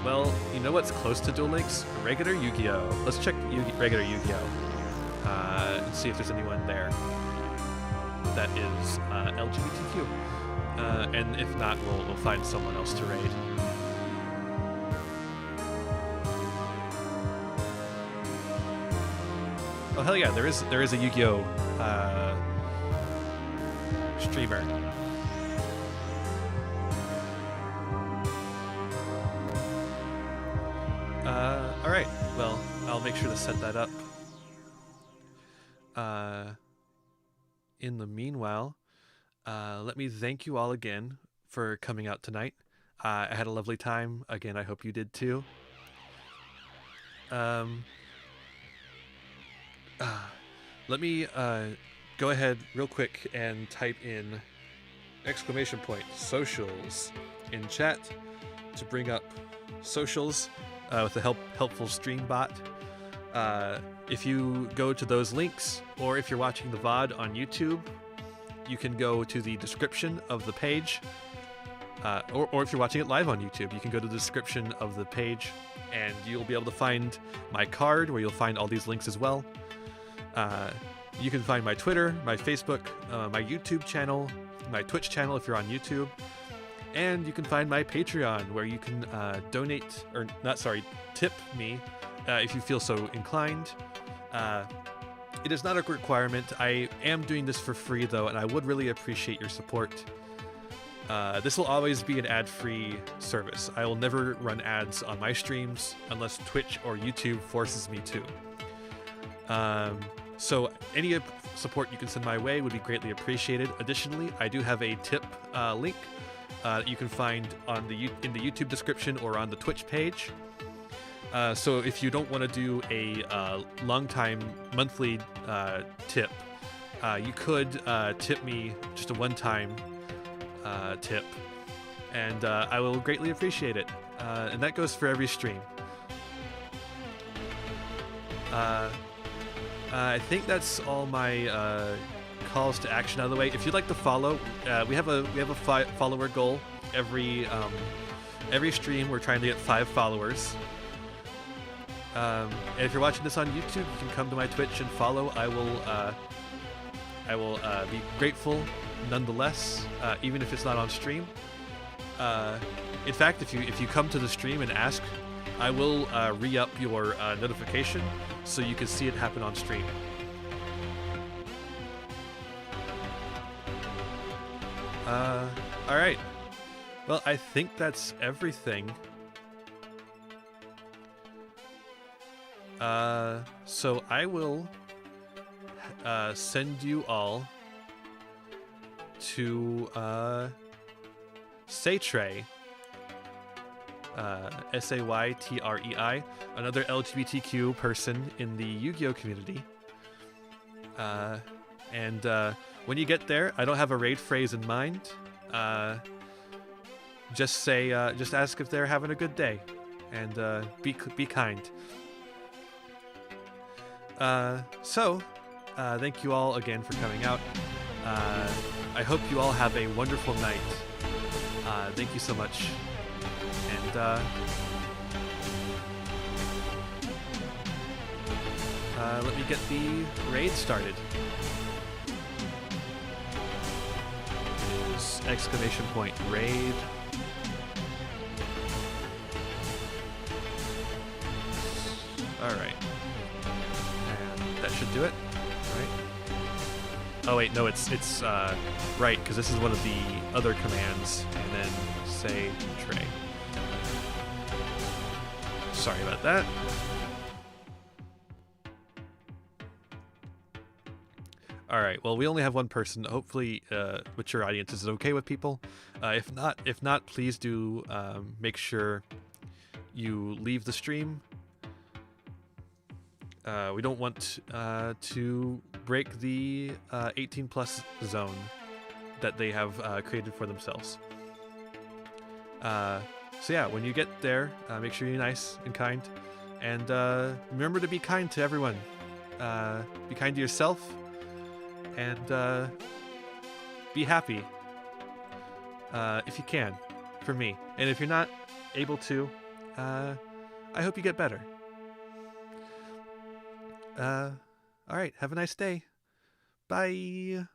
Well, you know what's close to Duel Links? Regular Yu-Gi-Oh! Let's check regular Yu-Gi-Oh! And see if there's anyone there that is LGBTQ. And if not, we'll find someone else to raid. Oh hell yeah, there is a Yu-Gi-Oh! Streamer. Alright, well, I'll make sure to set that up. In the meanwhile, let me thank you all again for coming out tonight. I had a lovely time. Again, I hope you did too. Let me go ahead real quick and type in !socials in chat to bring up socials with the helpful stream bot. If you go to those links, or if you're watching the VOD on YouTube, you can go to the description of the page, or if you're watching it live on YouTube, you can go to the description of the page and you'll be able to find my card where you'll find all these links as well. You can find my Twitter, my Facebook, my YouTube channel, my Twitch channel if you're on YouTube, and you can find my Patreon where you can tip me if you feel so inclined. It is not a requirement. I am doing this for free though, and I would really appreciate your support. This will always be an ad-free service. I will never run ads on my streams unless Twitch or YouTube forces me to. So any support you can send my way would be greatly appreciated. Additionally, I do have a tip link that you can find in the YouTube description or on the Twitch page. So if you don't want to do a long-time monthly tip, you could tip me just a one-time tip, and I will greatly appreciate it. And that goes for every stream. I think that's all my calls to action out of the way. If you'd like to follow, we have a follower goal every stream. We're trying to get 5 followers. And if you're watching this on YouTube, you can come to my Twitch and follow. I will be grateful nonetheless, even if it's not on stream. In fact, if you come to the stream and ask, I will re-up your notification so you can see it happen on stream. Alright. Well, I think that's everything. So I will send you all to Saytrei, Saytrei, another LGBTQ person in the Yu-Gi-Oh community. And when you get there, I don't have a raid phrase in mind. Just ask if they're having a good day, and be kind. Thank you all again for coming out. I hope you all have a wonderful night. Thank you so much. And let me get the raid started. It is !raid. Alright. And that should do it, right? Oh wait, no, it's right, because this is one of the other commands, and then say tray. Sorry about that. Alright, well, we only have one person. Hopefully, mature audiences is okay with people. If not, please do make sure you leave the stream. We don't want to break the 18 plus zone that they have created for themselves. So yeah, when you get there, make sure you're nice and kind, and remember to be kind to everyone. Be kind to yourself, and be happy if you can, for me. And if you're not able to, I hope you get better. All right, have a nice day. Bye.